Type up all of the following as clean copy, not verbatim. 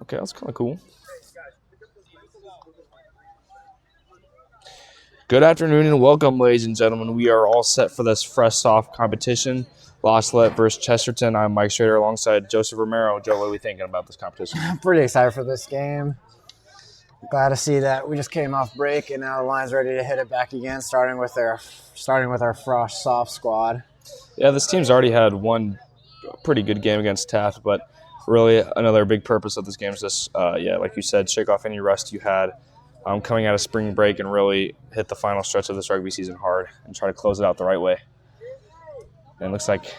Okay, that's kind of cool. Good afternoon and welcome, ladies and gentlemen. We are all set for this fresh, soft competition. Salette versus Chesterton. I'm Mike Schrader alongside Joseph Romero. Joe, what are we thinking about this competition? I'm pretty excited for this game. Glad to see that we just came off break and now the line's ready to hit it back again, starting with our fresh, soft squad. Yeah, this team's already had one pretty good game against Taft, but really another big purpose of this game is just, like you said, shake off any rust you had coming out of spring break and really hit the final stretch of this rugby season hard and try to close it out the right way. And it looks like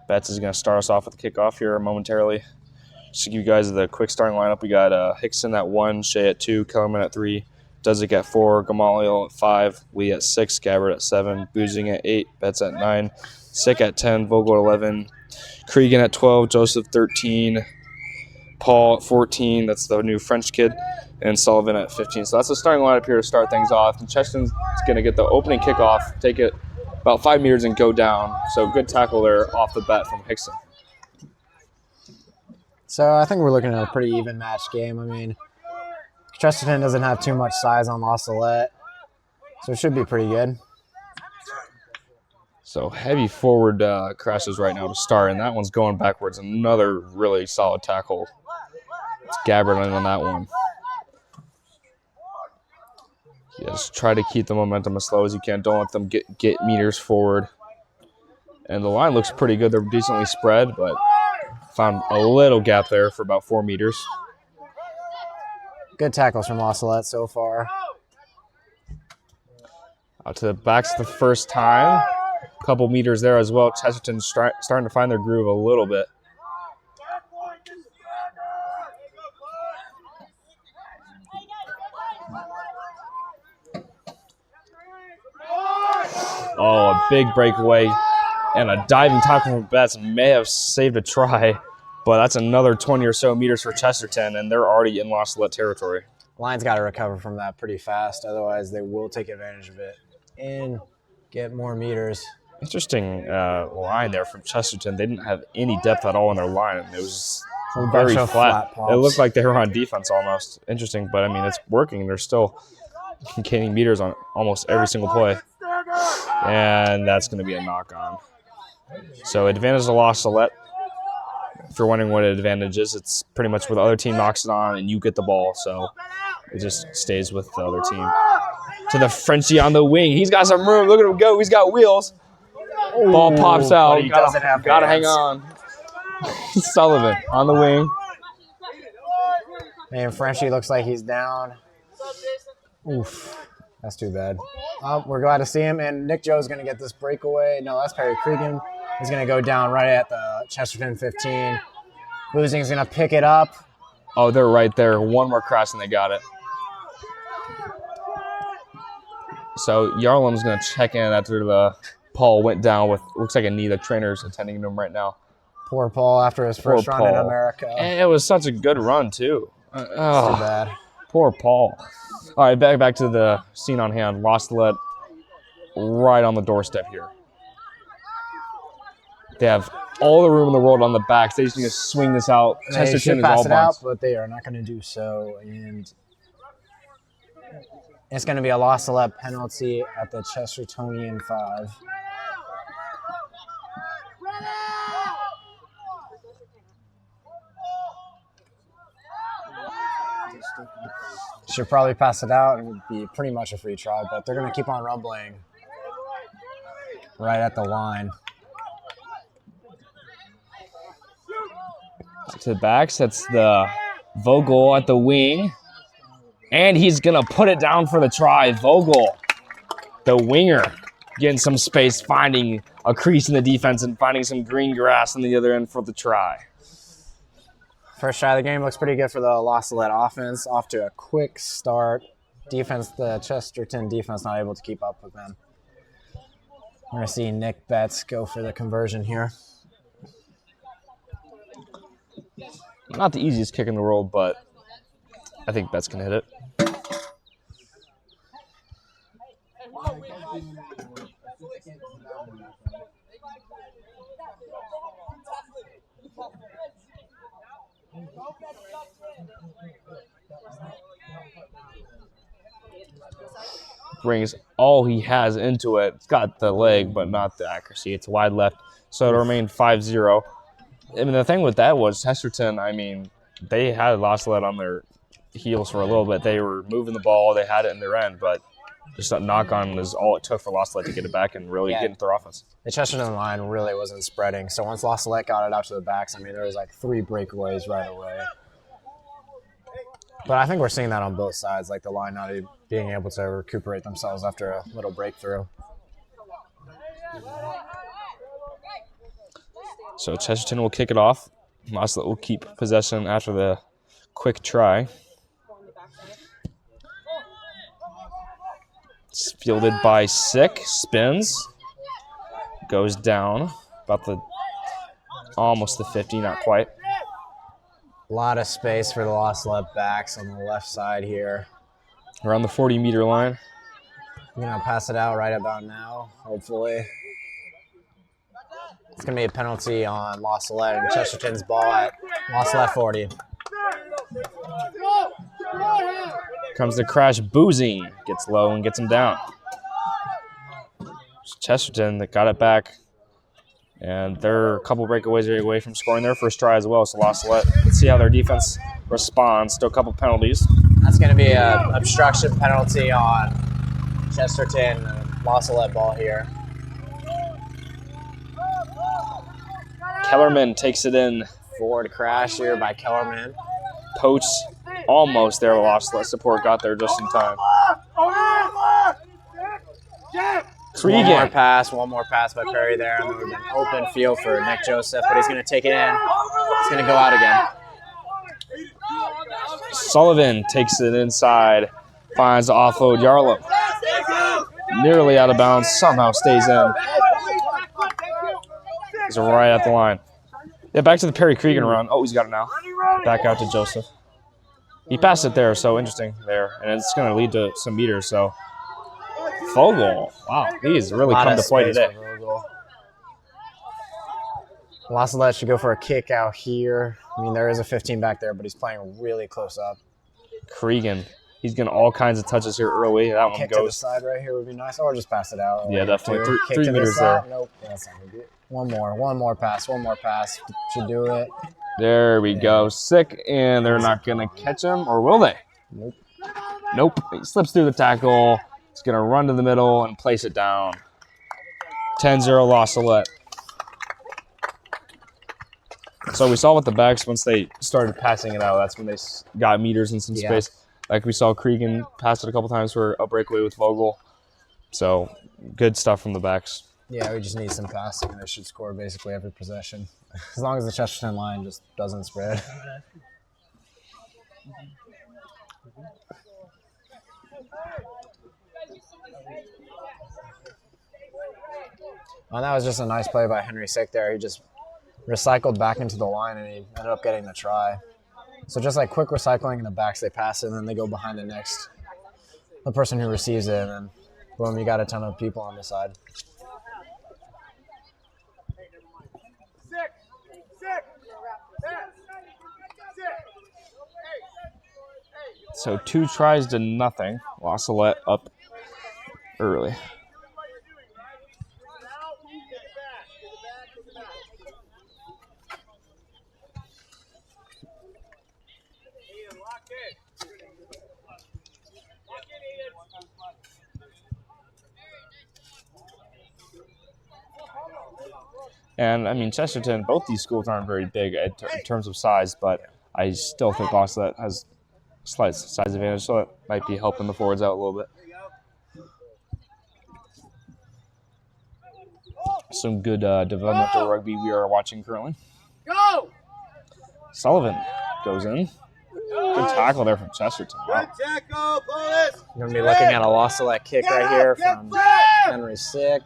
Betts is going to start us off with the kickoff here momentarily. Just to give you guys the quick starting lineup, we got Hickson at 1, Shea at 2, Kellerman at 3, Dudzik at 4, Gamaliel at 5, Lee at 6, Gabbard at 7, Boozing at 8, Betts at 9, Sick at 10, Vogel at 11, Cregan at 12, Joseph 13, Paul at 14, that's the new French kid, and Sullivan at 15. So that's the starting lineup here to start things off. And Chesterton's going to get the opening kickoff, take it about 5 meters and go down. So good tackle there off the bat from Hickson. So I think we're looking at a pretty even match game. I mean, Chesterton doesn't have too much size on Salette, so it should be pretty good. So heavy forward crashes right now to start, and that one's going backwards. Another really solid tackle. It's Gabbard on that one. Yeah, just try to keep the momentum as slow as you can. Don't let them get meters forward. And the line looks pretty good. They're decently spread, but found a little gap there for about 4 meters. Good tackles from Salette so far. Out to the backs the first time. A couple meters there as well. Chesterton's starting to find their groove a little bit. Oh, a big breakaway and a diving tackle from Betts may have saved a try, but that's another 20 or so meters for Chesterton, and they're already in Salette territory. Line's got to recover from that pretty fast, otherwise they will take advantage of it and get more meters. Interesting line there from Chesterton. They didn't have any depth at all in their line. It was very flat. It looked like they were on defense almost. Interesting, but I mean, it's working. They're still gaining meters on almost every single play. And that's going to be a knock-on. So advantage to Salette. If you're wondering what an advantage is, it's pretty much where the other team knocks it on and you get the ball. So it just stays with the other team. To the Frenchie on the wing. He's got some room. Look at him go. He's got wheels. Ball pops out. He doesn't have Gotta hang on. Sullivan on the wing. And Frenchie looks like he's down. Oof. That's too bad. We're glad to see him. And Nick Joe's going to get this breakaway. No, that's Perry Cregan. He's going to go down right at the Chesterton 15. Boozing's going to pick it up. Oh, they're right there. One more cross and they got it. So Yarlam's going to check in after the Paul went down with, looks like a knee. The trainer's attending to him right now. Poor Paul after his first run in America. And it was such a good run, too. Too bad. Poor Paul. All right, back to the scene on hand. Salette right on the doorstep here. They have all the room in the world on the backs. They just need to swing this out. They should pass it out, but they are not going to do so. And it's going to be a Salette penalty at the Chestertonian 5. Should probably pass it out and be pretty much a free try, but they're going to keep on rumbling right at the line. To the backs, that's the Vogel at the wing. And he's going to put it down for the try. Vogel, the winger, getting some space, finding a crease in the defense and finding some green grass on the other end for the try. First try of the game looks pretty good for the Salette offense. Off to a quick start. Defense, the Chesterton defense not able to keep up with them. We're going to see Nick Betts go for the conversion here. Not the easiest kick in the world, but I think Betts can hit it. Brings all he has into it. It's got the leg, but not the accuracy. It's wide left. So it'll remain 5-0. I mean, the thing with that was Chesterton, I mean, they had Salette on their heels for a little bit. They were moving the ball. They had it in their end, but just a knock-on is all it took for Salette to get it back and really get into their offense. The Chesterton line really wasn't spreading. So once Salette got it out to the backs, I mean, there was like 3 breakaways right away. But I think we're seeing that on both sides, like the line not being able to recuperate themselves after a little breakthrough. So Chesterton will kick it off. Salette will keep possession after the quick try. It's fielded by Sick, spins, goes down about almost the 50, not quite. A lot of space for the Salette backs on the left side here. Around the 40-meter line. I'm going to pass it out right about now, hopefully. It's going to be a penalty on Salette and Chesterton's ball at Salette 40. Comes the crash, Boozing gets low and gets him down. It's Chesterton that got it back. And they're a couple breakaways away from scoring their first try as well. So Salette, let's see how their defense responds. Still a couple penalties. That's going to be an obstruction penalty on Chesterton. Salette ball here. Kellerman takes it in. Forward crash here by Kellerman. Poach almost there. Salette support got there just in time. Cregan. One more pass by Perry there. And there would have been open field for Nick Joseph, but he's going to take it in. It's going to go out again. Sullivan takes it inside, finds the offload. Yarlow nearly out of bounds, somehow stays in. He's right at the line. Yeah, back to the Perry Cregan run. Oh, he's got it now. Back out to Joseph. He passed it there, so interesting there. And it's going to lead to some meters, so. Vogel. Wow, he's really come to play today. Salette should go for a kick out here. I mean, there is a 15 back there, but he's playing really close up. Cregan. He's getting all kinds of touches here early. That one kick goes. To the side right here would be nice, or just pass it out. Yeah, definitely. Three to meters the there. Nope, that's not gonna do it. One more pass. Should do it. There we go. Sick, and they're not going to catch him, or will they? Nope. He slips through the tackle. He's going to run to the middle and place it down. 10-0 Salette. So we saw with the backs, once they started passing it out, that's when they got meters in some space. Like we saw Cregan pass it a couple times for a breakaway with Vogel. So good stuff from the backs. Yeah, we just need some passing, and they should score basically every possession. As long as the Chesterton line just doesn't spread. Well, that was just a nice play by Henry Sick there. He just recycled back into the line, and he ended up getting the try. So just like quick recycling in the backs, they pass it, and then they go behind the person who receives it, and then boom, you got a ton of people on the side. So 2 tries to nothing. Salette up early. And, I mean, Chesterton, both these schools aren't very big in terms of size, but I still think Salette has slight size advantage, so it might be helping the forwards out a little bit. Some good developmental rugby we are watching currently. Go! Sullivan goes in. Good tackle there from Chesterton. Wow. You're going to be looking at a Salette kick right here from Henry Sick.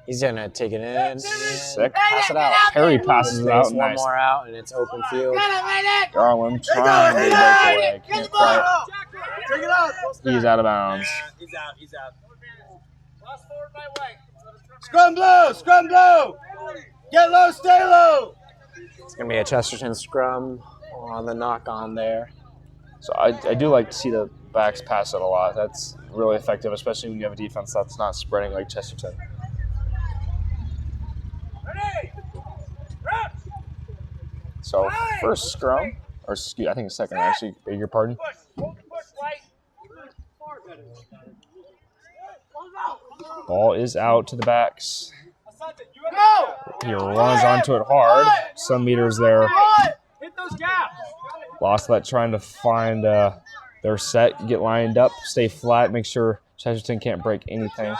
He's going to take it in. Sick. Pass it out. Perry passes it out. One Nice. more out, and it's open field. Garland trying to break away. Can't quite. He's out of bounds. He's out. Scrum blue! Get low, stay low! It's going to be a Chesterton scrum on the knock on there. So I do like to see the backs pass it a lot. That's really effective, especially when you have a defense that's not spreading like Chesterton. So first scrum, or excuse, I think second actually, beg your pardon. Ball is out to the backs. He runs onto it hard. Some meters there. Salette trying to find their set, get lined up, stay flat, make sure Chesterton can't break anything.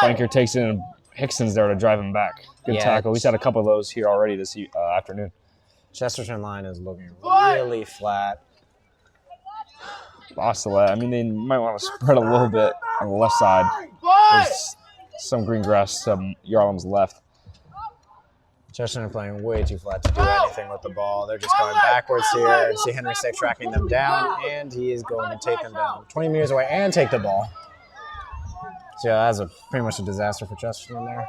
Flanker takes it and Hickson's there to drive him back. Good tackle. He's had a couple of those here already this afternoon. Chesterton line is looking really flat. Salette. I mean, they might want to spread a little bit on the left side. There's some green grass to Yarlam's left. Chesterton playing way too flat to do anything with the ball. They're just going backwards here. See Henry Sick tracking them down, and he is going to take them down 20 meters away and take the ball. So yeah, that's pretty much a disaster for Chesterton there.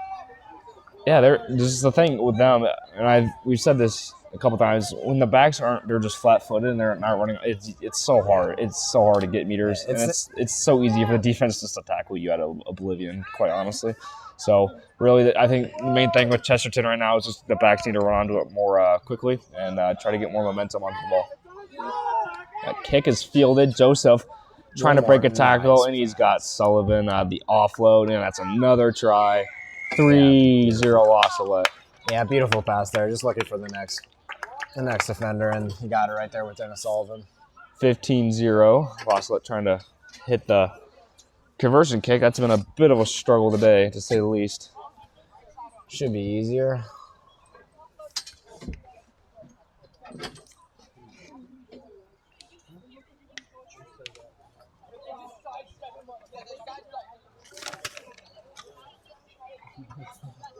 Yeah, this is the thing with them, and we've said this a couple times. When the backs they're just flat-footed and they're not running. It's so hard. It's so hard to get meters, and it's so easy for the defense just to tackle you out of oblivion, quite honestly. So really, I think the main thing with Chesterton right now is just the backs need to run onto it more quickly and try to get more momentum onto the ball. That kick is fielded. Joseph trying to break a tackle, and he's got Sullivan the offload, and that's another try. 3-0 loss Salette. Yeah, beautiful pass there. Just looking for the next defender, and he got it right there with Dennis Sullivan. 15-0. Salette trying to hit the conversion kick. That's been a bit of a struggle today, to say the least. Should be easier.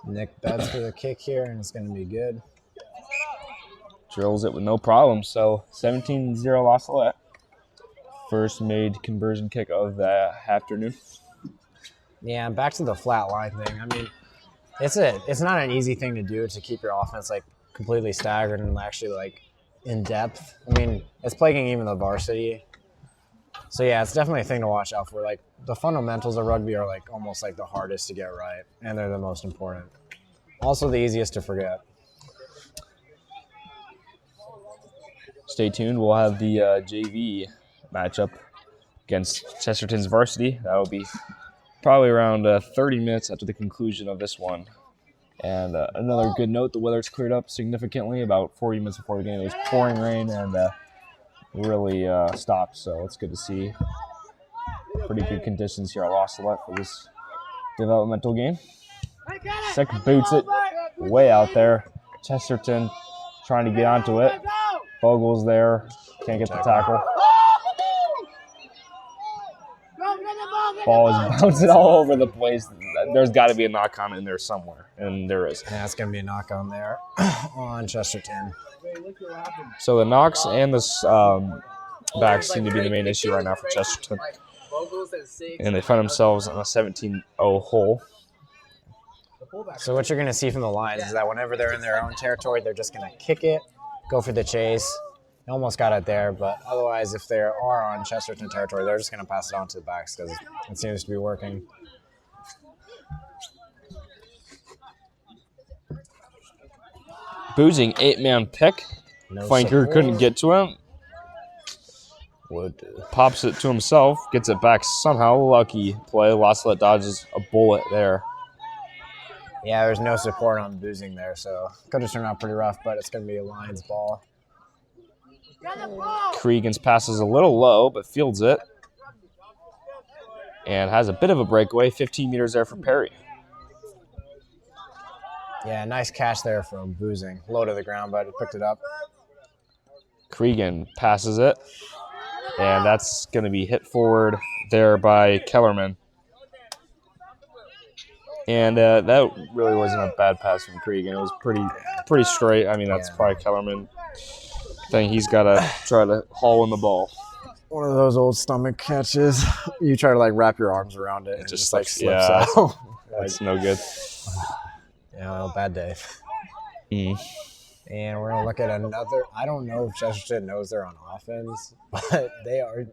Nick bets for the kick here, and it's going to be good. Drills it with no problem. So 17-0 Salette. First made conversion kick of the afternoon. Yeah, back to the flat line thing. I mean, it's not an easy thing to do to keep your offense like completely staggered and actually like in depth. I mean, it's plaguing even the varsity. So yeah, it's definitely a thing to watch out for. Like the fundamentals of rugby are like almost like the hardest to get right, and they're the most important. Also the easiest to forget. Stay tuned. We'll have the JV matchup against Chesterton's varsity. That will be probably around 30 minutes after the conclusion of this one. And another good note, the weather's cleared up significantly. About 40 minutes before the game, it was pouring rain and really stopped. So it's good to see pretty good conditions here at Salette for this developmental game. Sick boots it way out there. Chesterton trying to get onto it. Vogel's there. Can't get the tackle. Ball is bouncing all over the place. There's got to be a knock on in there somewhere, and there is. Yeah, it's going to be a knock on there on Chesterton. So the knocks and the backs seem to be the main issue right now for Chesterton. And they find themselves on a 17-0 hole. So what you're going to see from the Lions is that whenever they're in their own territory, they're just going to kick it, go for the chase. They almost got it there, but otherwise, if they are on Chesterton territory, they're just going to pass it on to the backs because it seems to be working. Boozing 8-man pick. No Flanker support. couldn't get to him. Pops it to himself. Gets it back somehow. Lucky play. Salette dodges a bullet there. Yeah, there's no support on Boozing there, so could have turned out pretty rough, but it's going to be a Lions ball. Cregan's passes a little low, but fields it. And has a bit of a breakaway. 15 meters there for Perry. Yeah, nice catch there from Boozing. Low to the ground, but he picked it up. Cregan passes it. And that's going to be hit forward there by Kellerman. And that really wasn't a bad pass from Cregan. It was pretty straight. I mean, that's probably Kellerman thing. He's got to try to haul in the ball. one of those old stomach catches. You try to like wrap your arms around it, and it just like slips out. That's no good. Yeah, bad day. Mm. And we're gonna look at another. I don't know if Chesterton knows they're on offense, but they're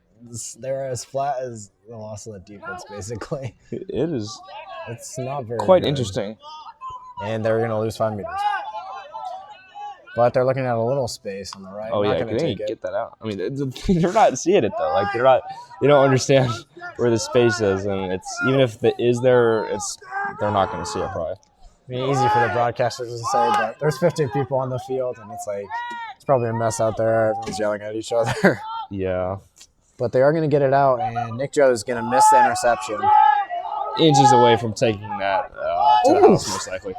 as flat as the Salette defense, basically. It is. It's not very quite good. Interesting. And they're gonna lose 5 meters. But they're looking at a little space on the right. Oh, not yeah, gonna they get that out. I mean, they're not seeing it, though. Like, they don't understand where the space is. And it's even if it is there, they're not going to see it, probably. I mean, easy for the broadcasters to say, but there's 15 people on the field, and it's probably a mess out there. Everyone's yelling at each other. Yeah. But they are going to get it out, and Nick Joe is going to miss the interception. Inches away from taking that to the house, most likely.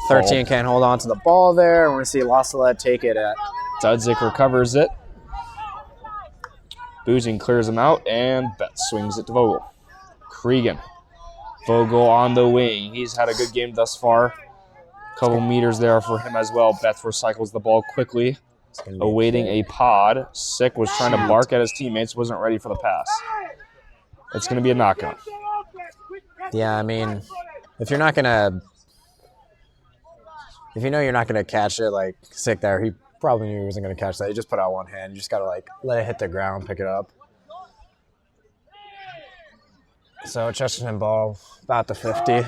13 can't hold on to the ball there. We're going to see Salette take it at. Dudzik recovers it. Boozing clears him out, and Betts swings it to Vogel. Cregan. Vogel on the wing. He's had a good game thus far. Couple meters there for him as well. Betts recycles the ball quickly, awaiting a pod. Sick was trying to bark at his teammates, wasn't ready for the pass. It's going to be a knockout. Yeah, I mean, if you're not going to... If you know you're not going to catch it, like Sick there, he probably knew he wasn't going to catch that. He just put out one hand. You just got to like let it hit the ground, pick it up. So Chesterton ball about the 50.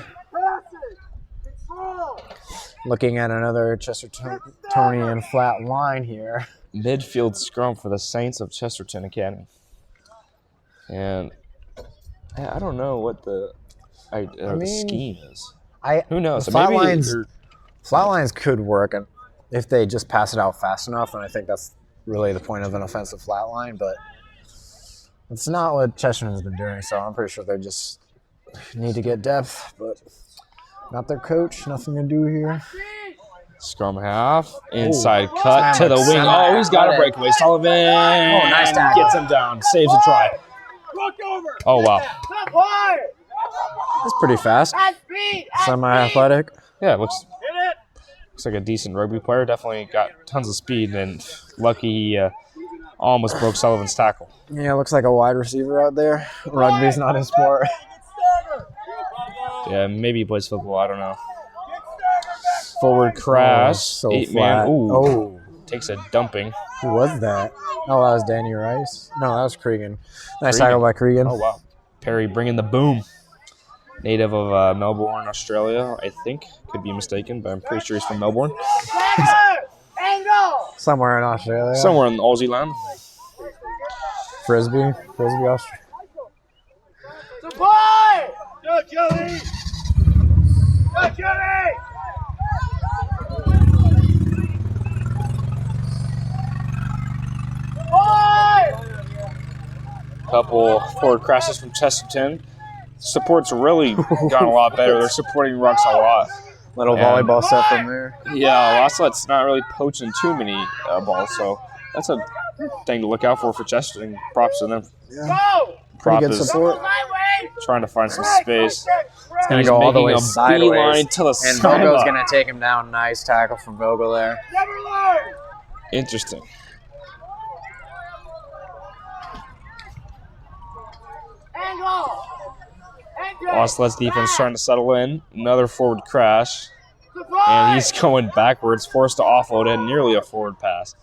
Looking at another Chestertonian flat line here. Midfield scrum for the Saints of Chesterton Academy. And I don't know what the scheme is. Who knows? Flat lines could work if they just pass it out fast enough, and I think that's really the point of an offensive flat line, but it's not what Chesterton's been doing, so I'm pretty sure they just need to get depth, but not their coach. Nothing to do here. Scrum half. Inside cut to the wing. Oh, he's got a breakaway. Sullivan nice tackle. Gets him down. Saves a try. Oh, wow. That's pretty fast. Semi-athletic. Yeah, looks like a decent rugby player. Definitely got tons of speed, and lucky he almost broke Sullivan's tackle. Yeah, looks like a wide receiver out there. Rugby's not his sport. Yeah, maybe he plays football. I don't know. Forward crash. So 8-man. flat. Ooh. Takes a dumping. Who was that? Oh, that was Danny Rice. No, that was Cregan. Nice tackle by Cregan. Oh, wow. Perry bringing the boom. Native of Melbourne, Australia, I think. Could be mistaken, but I'm pretty sure he's from Melbourne. Somewhere in Australia. Somewhere in Aussie land. Frisbee, Australia. Go, Joey! Go, Joey! Couple forward crashes from Chesterton. Support's really gotten a lot better. They're supporting rucks a lot. Little volleyball set from there. Yeah, Salette's not really poaching too many balls, so that's a thing to look out for Chesterton. Props to them. Yeah. Pretty good support. Trying to find some space. It's going to go all the way sideways. To the and Vogel's going to take him down. Nice tackle from Vogel there. Interesting. Salette's defense trying to settle in. Another forward crash. And he's going backwards, forced to offload it. Nearly a forward pass.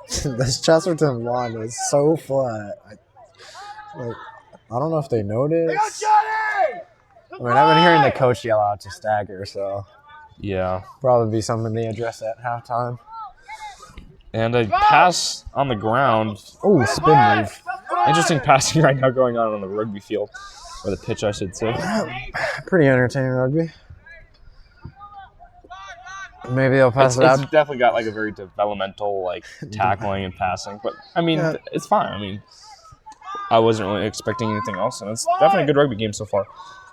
This Chesterton line is so flat. I don't know if they noticed. I mean, I've been hearing the coach yell out to stagger, so yeah, probably be something they address at halftime. And a pass on the ground. Oh, spin move. Interesting passing right now going on the rugby field, or the pitch, I should say. Pretty entertaining rugby. Maybe they'll pass it out. It's definitely got like a very developmental like tackling and passing, but I mean it's fine. I mean, I wasn't really expecting anything else, and it's definitely a good rugby game so far.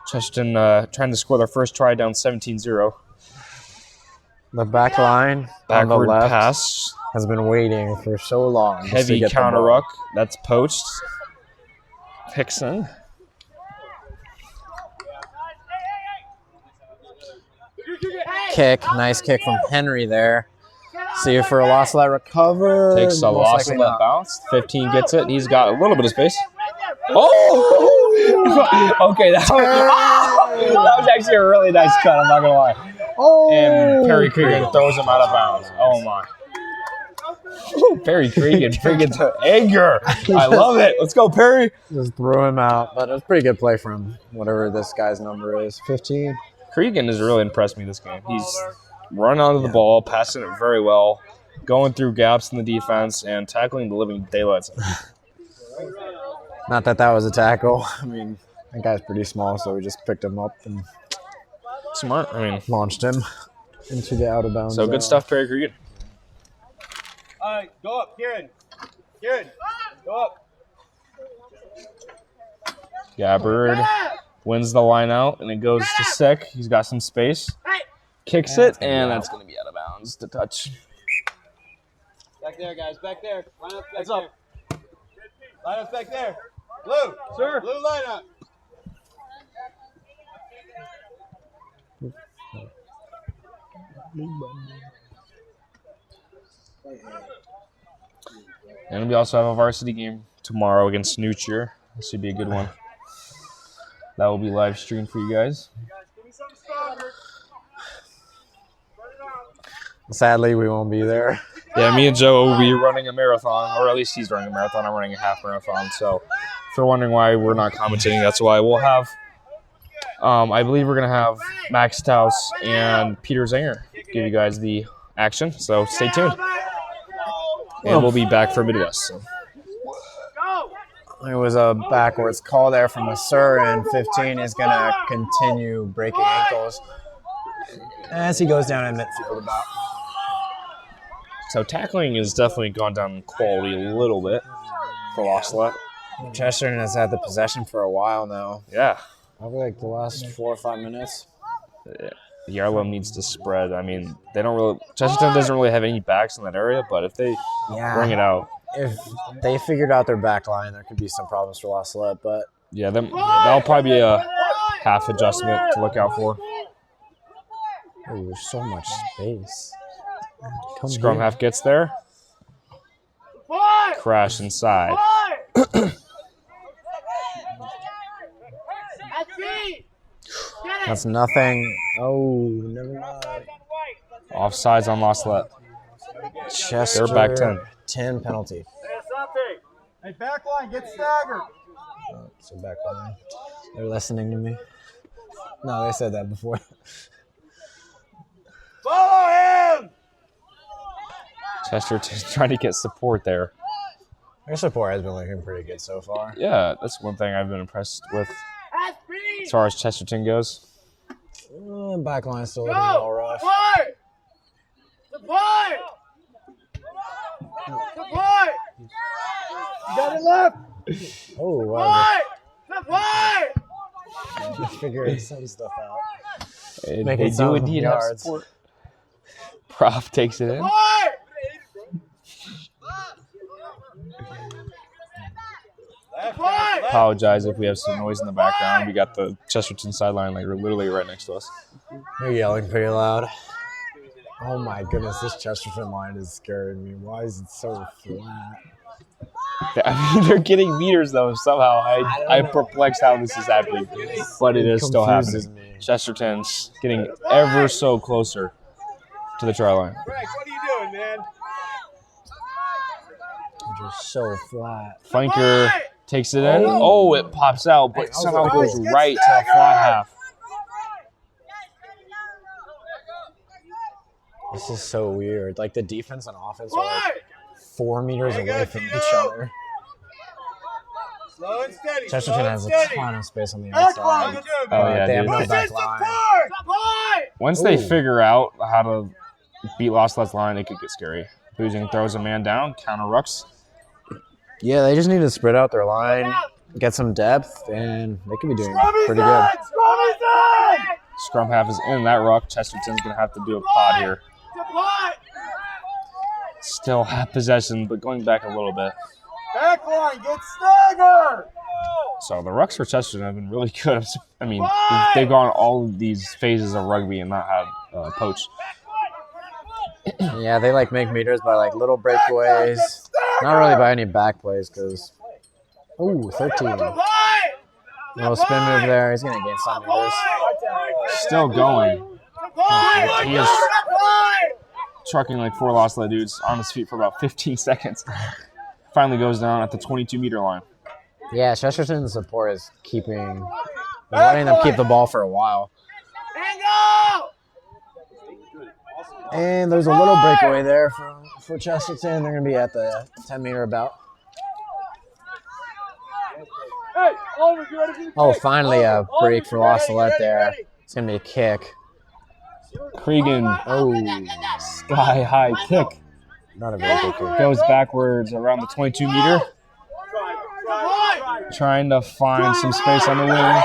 Chesterton trying to score their first try down 17-0. The back line on the Backward left pass. has been waiting for so long. Heavy counter ruck. That's poached. Hickson. Kick. Nice kick from Henry there. See it for a loss, let recover. Takes a Most loss likely and let not. bounce. 15 gets it. He's got a little bit of space. Oh! Okay, that was actually a really nice cut, I'm not going to lie. Oh! And Perry Cregan throws him out of bounds. Oh, my. Perry Cregan freaking to anger. I love it. Let's go, Perry. Just threw him out, but it was a pretty good play from whatever this guy's number is, 15. Cregan has really impressed me this game. He's run onto the ball, passing it very well, going through gaps in the defense, and tackling the living daylights. Not that was a tackle. I mean, that guy's pretty small, so we just picked him up and Smart. I mean, launched him into the out of bounds. so good stuff, Perry Cregan. All right, go up, Kieran. Kieran, go up. Gabbard wins the line out, and it goes to Sick. He's got some space. Kicks it, and that's going to be out of bounds to touch. Back there, guys, back there. Line up back there. Line up back there. Blue, sir. Blue line up. And we also have a varsity game tomorrow against New Cheer. This should be a good one. That will be live streamed for you guys. Sadly, we won't be there. Yeah, me and Joe will be running a marathon, or at least he's running a marathon. I'm running a half marathon. So if you're wondering why we're not commentating, that's why. We'll have, I believe we're going to have Max Taus and Peter Zanger give you guys the action. So stay tuned. And we'll be back for Midwest. So. It was a backwards call there from a Sir, and 15 is going to continue breaking ankles as he goes down in midfield about. So tackling has definitely gone down in quality a little bit for Salette. Chesterton has had the possession for a while now. Yeah. Probably like the last 4 or 5 minutes. Yarlow needs to spread. I mean, they don't really. Chesterton doesn't really have any backs in that area, but if they bring it out, if they figured out their back line, there could be some problems for Salette, but yeah, that'll probably be a half adjustment to look out for. oh, there's so much space. Scrum half gets there. Crash inside. That's nothing. Oh, never mind. Offsides on Salette. Chester, They're back 10. 10 penalty. Hey, back line, get staggered. Oh, so back line. They're listening to me. No, they said that before. Follow him. Chesterton's trying to get support there. Their support has been looking pretty good so far. Yeah, that's one thing I've been impressed with as far as Chesterton goes. Back line still looking a little rough. Support! Support! You got it left! Oh, wow. Support! Figuring some stuff out. They Making do some indeed have yards. support. Prof takes it in. Apologize if we have some noise in the background. We got the Chesterton sideline like literally right next to us. They're yelling pretty loud. Oh my goodness, this Chesterton line is scaring me. Why is it so flat? I mean, they're getting meters though somehow. I'm perplexed how this is happening, but it is still happening. Chesterton's getting ever so closer to the try line. Rex, what are you doing, man? They're just so flat. Flanker takes it in. Oh, it pops out, but somehow goes right to the fly half. This is so weird. Like the defense and offense are like 4 meters away from each other. Slow and steady. Chesterton has a ton of space on the Back line, outside. good. Oh, yeah, They have dude. no This back is line. support! Once they Ooh. figure out how to beat Salette's line, it could get scary. Boozing throws a man down, counter rucks. Yeah, they just need to spread out their line, get some depth, and they could be doing pretty good. Scrummy's on! Scrum half is in that ruck. Chesterton's going to have to do a pod here. Support! Still have possession, but going back a little bit. Back line, get staggered! So the rucks for Chesterton have been really good. I mean, they've gone all of these phases of rugby and not had poach. Yeah, they like make meters by like little breakaways. Not really by any back plays because. Ooh, 13. Little spin move there. He's gonna gain some meters. Still going. He is trucking like 4 lost lead dudes on his feet for about 15 seconds. Finally goes down at the 22-meter line. Yeah, Chesterton's support is letting them keep the ball for a while. And there's a little breakaway there for Chesterton. They're going to be at the 10-meter about. Oh, finally a break for Salette there. It's going to be a kick. Cregan, sky-high kick. Not a very good kick. Goes backwards around the 22-meter. Trying to find some space on the wing.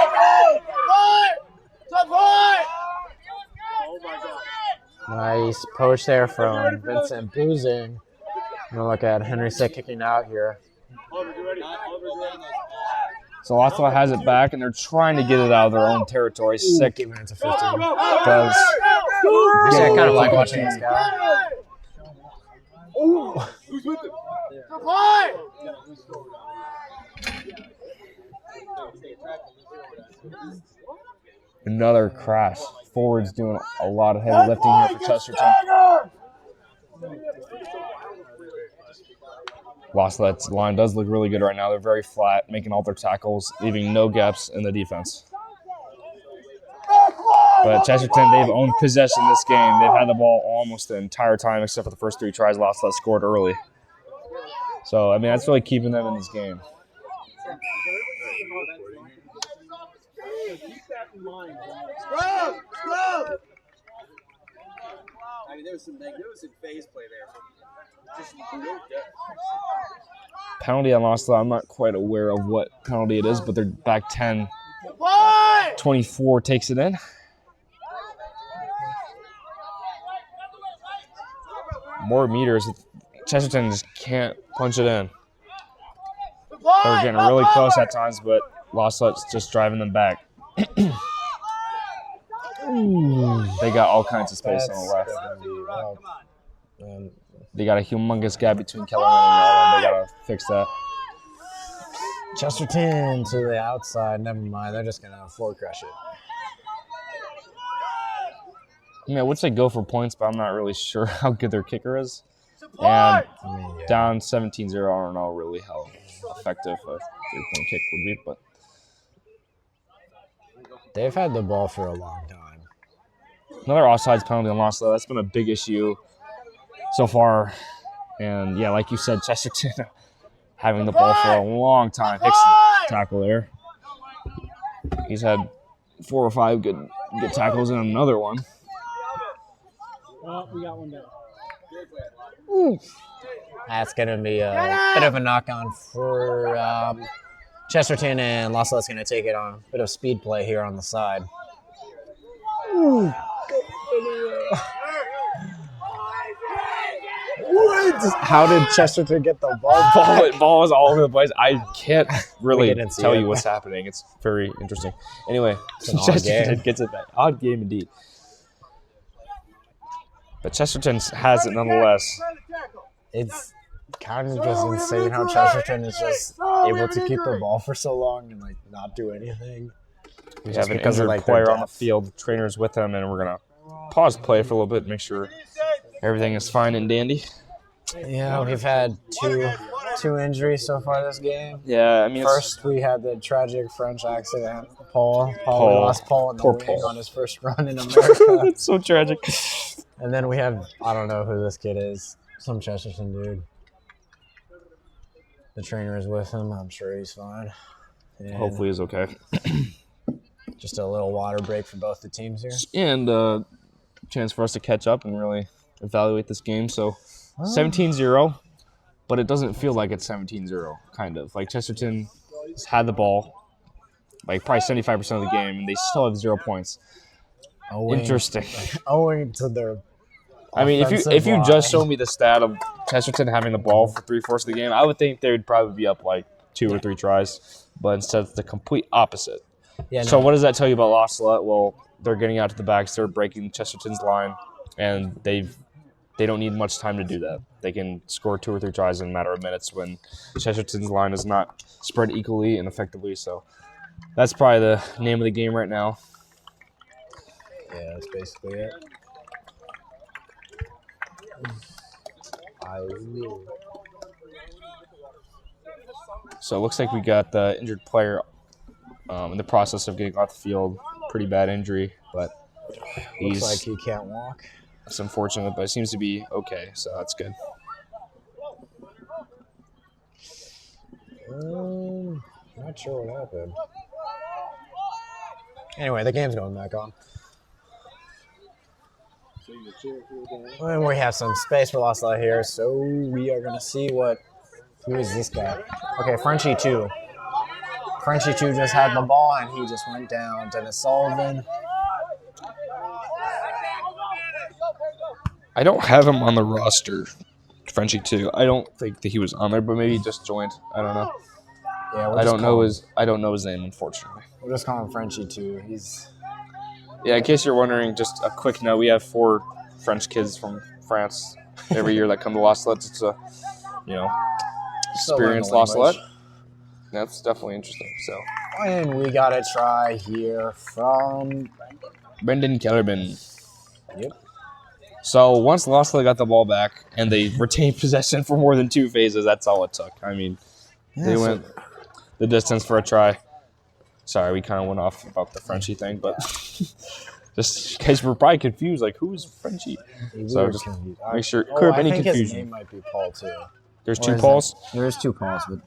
Nice push there from Vincent Boozing. I'm going to look at Henry Sick kicking out here. So Salette has it back, and they're trying to get it out of their own territory. Sick Keep it to 15. does. I kind of like watching this guy. Another crash. Forward's doing a lot of heavy lifting here for Chesterton. Salette's line does look really good right now. They're very flat, making all their tackles, leaving no gaps in the defense. But Chesterton, they've owned possession this game. They've had the ball almost the entire time, except for the first 3 tries. Salette scored early. So, I mean, that's really keeping them in this game. I mean, there was some magnificent phase play there. Just no depth. Penalty on Salette. I'm not quite aware of what penalty it is, but they're back 10. 24 takes it in. More meters. Chesterton just can't punch it in. They're getting really close at times, but Salette's just driving them back. They got all kinds of space on the left. They got a humongous gap between Kellerman and Yalla, and they got to fix that. Chesterton to the outside. Never mind. They're just going to floor crush it. I mean, I would say go for points, but I'm not really sure how good their kicker is. And down 17-0, I don't know really how effective a 3-point kick would be, but they've had the ball for a long time. Another offsides penalty on Salette. That's been a big issue so far. And, yeah, like you said, Chesterton having the ball for a long time. Hickson tackle there. He's had 4 or 5 good tackles and another one. Well, we got one down. That's going to be a bit of a knock-on for Chesterton, and Salette's going to take it on a bit of speed play here on the side. How did Chesterton get the ball? Ball was all over the place. I can't really didn't see tell it. you what's happening. It's very interesting. Anyway, an odd Chesterton game. gets it back. Odd game indeed. But Chesterton has it nonetheless. It's kind of just insane how Chesterton is just able to keep the ball for so long and like not do anything. We Just have an because of, injured like, their player on the depth. field. The trainer's with him, and we're going to pause play for a little bit, make sure everything is fine and dandy. Yeah, we've had two injuries so far this game. Yeah, I mean, First, we had the tragic French accident. Paul. We Paul. lost Paul in the Poor wing Paul. on his first run in America. it's so tragic. And then we have, I don't know who this kid is, some Chesterton dude. The trainer is with him. I'm sure he's fine. And Hopefully he's okay. just a little water break for both the teams here. And chance for us to catch up and really evaluate this game. So 17-0, but it doesn't feel like it's 17-0, kind of. Like Chesterton has had the ball, like probably 75% of the game, and they still have 0 points. Interesting. Owing to their I mean, if you offensive just line. show me the stat of Chesterton having the ball for 3/4 of the game, I would think they would probably be up like 2 or 3 tries, but instead it's the complete opposite. Yeah, So no, what does that tell you about Salette? Well, they're getting out to the backs, they're breaking Chesterton's line, and they've they don't need much time to do that. They can score 2 or 3 tries in a matter of minutes when Chesterton's line is not spread equally and effectively. So that's probably the name of the game right now. Yeah, that's basically it. So it looks like we got the injured player in the process of getting off the field. Pretty bad injury, but Looks like he can't walk. It's unfortunate, but it seems to be okay, so that's good. Not sure what happened. Anyway, the game's going back on. And we have some space for Lost Light here, so we are going to see who is this guy? Okay, Frenchie 2. Frenchie 2 just had the ball, and he just went down. Dennis Sullivan. I don't have him on the roster, Frenchie 2. I don't think that he was on there, but maybe he just joined. I don't know. Yeah, I don't know his name, unfortunately. We'll just call him Frenchie 2. Yeah, in case you're wondering, just a quick note: we have 4 French kids from France every year that come to Lost Salette. It's a, experienced Lost Salette. That's definitely interesting. So, and we got a try here from Brendan Kellerman. Yep. So once Lost Salette got the ball back and they retained possession for more than 2 phases, that's all it took. I mean, they went the distance for a try. Sorry, we kind of went off about the Frenchie thing, but just in case we're probably confused, like, who's Frenchie? So just make sure, clear up any confusion. I think his name might be Paul, too. There's 2 Pauls? There's 2 Pauls, but...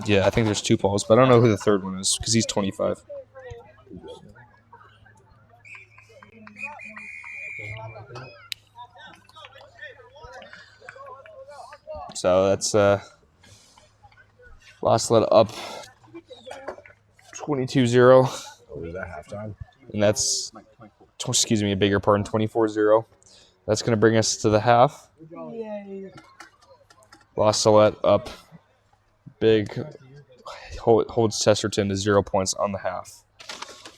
Yeah, I think there's 2 Pauls, but I don't know who the third one is because he's 25. So that's Lost Salette up 22-0. Was that halftime? And that's, a bigger pardon, 24-0. That's going to bring us to the half. Lost Salette up big, holds Chesterton to 0 points on the half.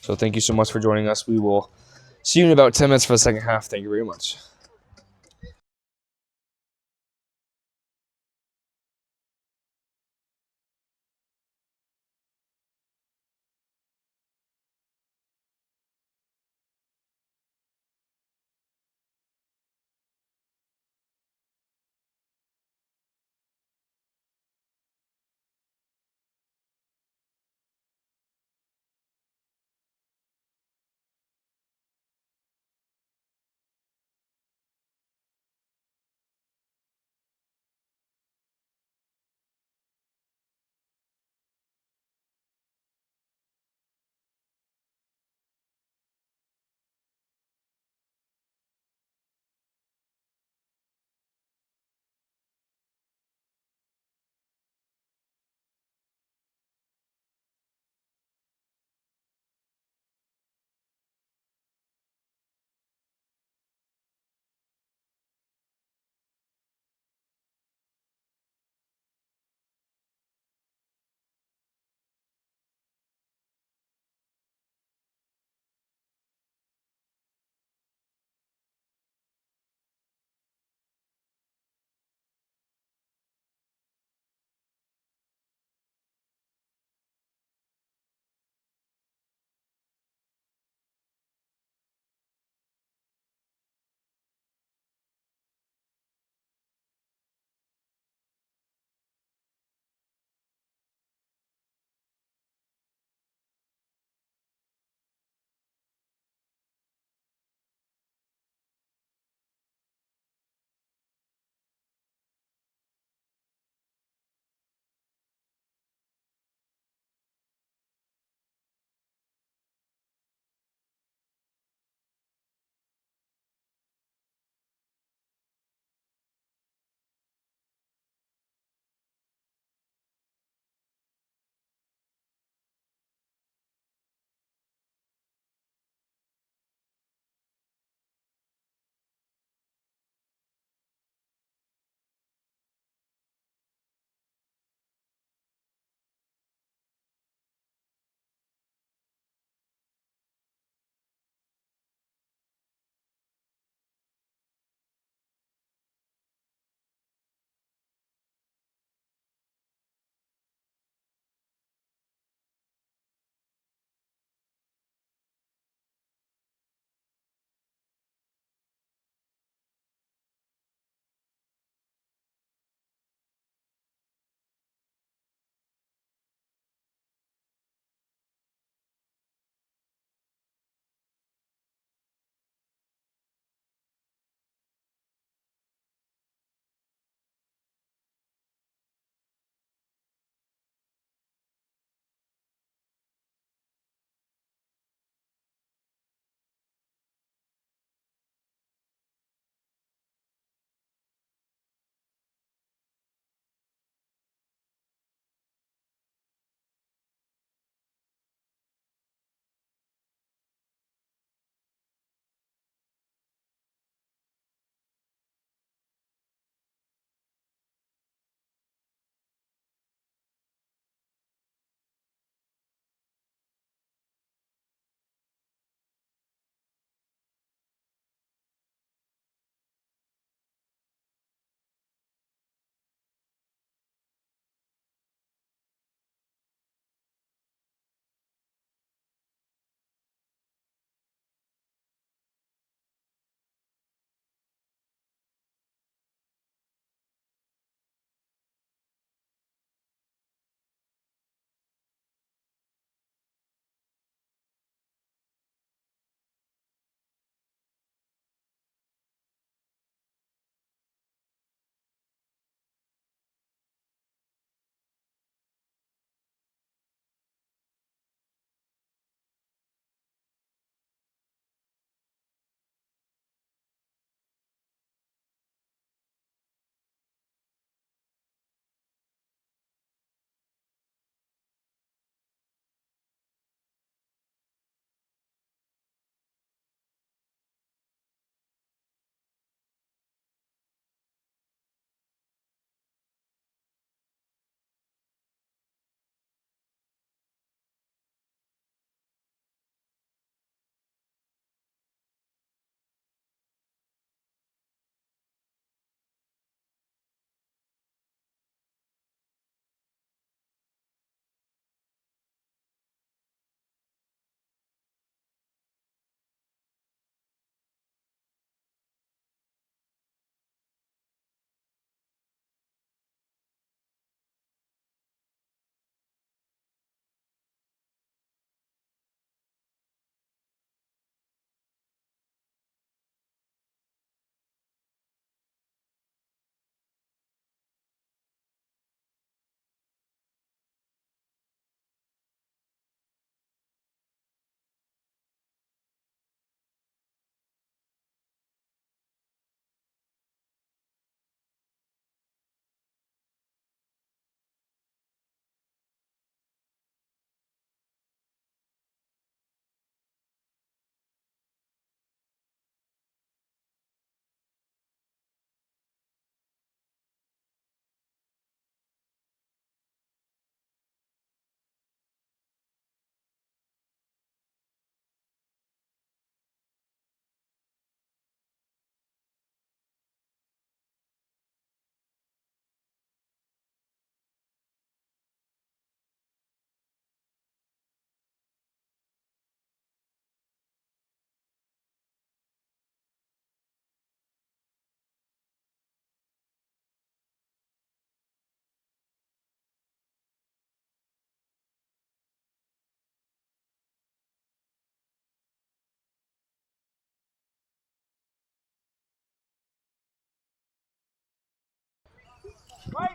So thank you so much for joining us. We will see you in about 10 minutes for the second half. Thank you very much.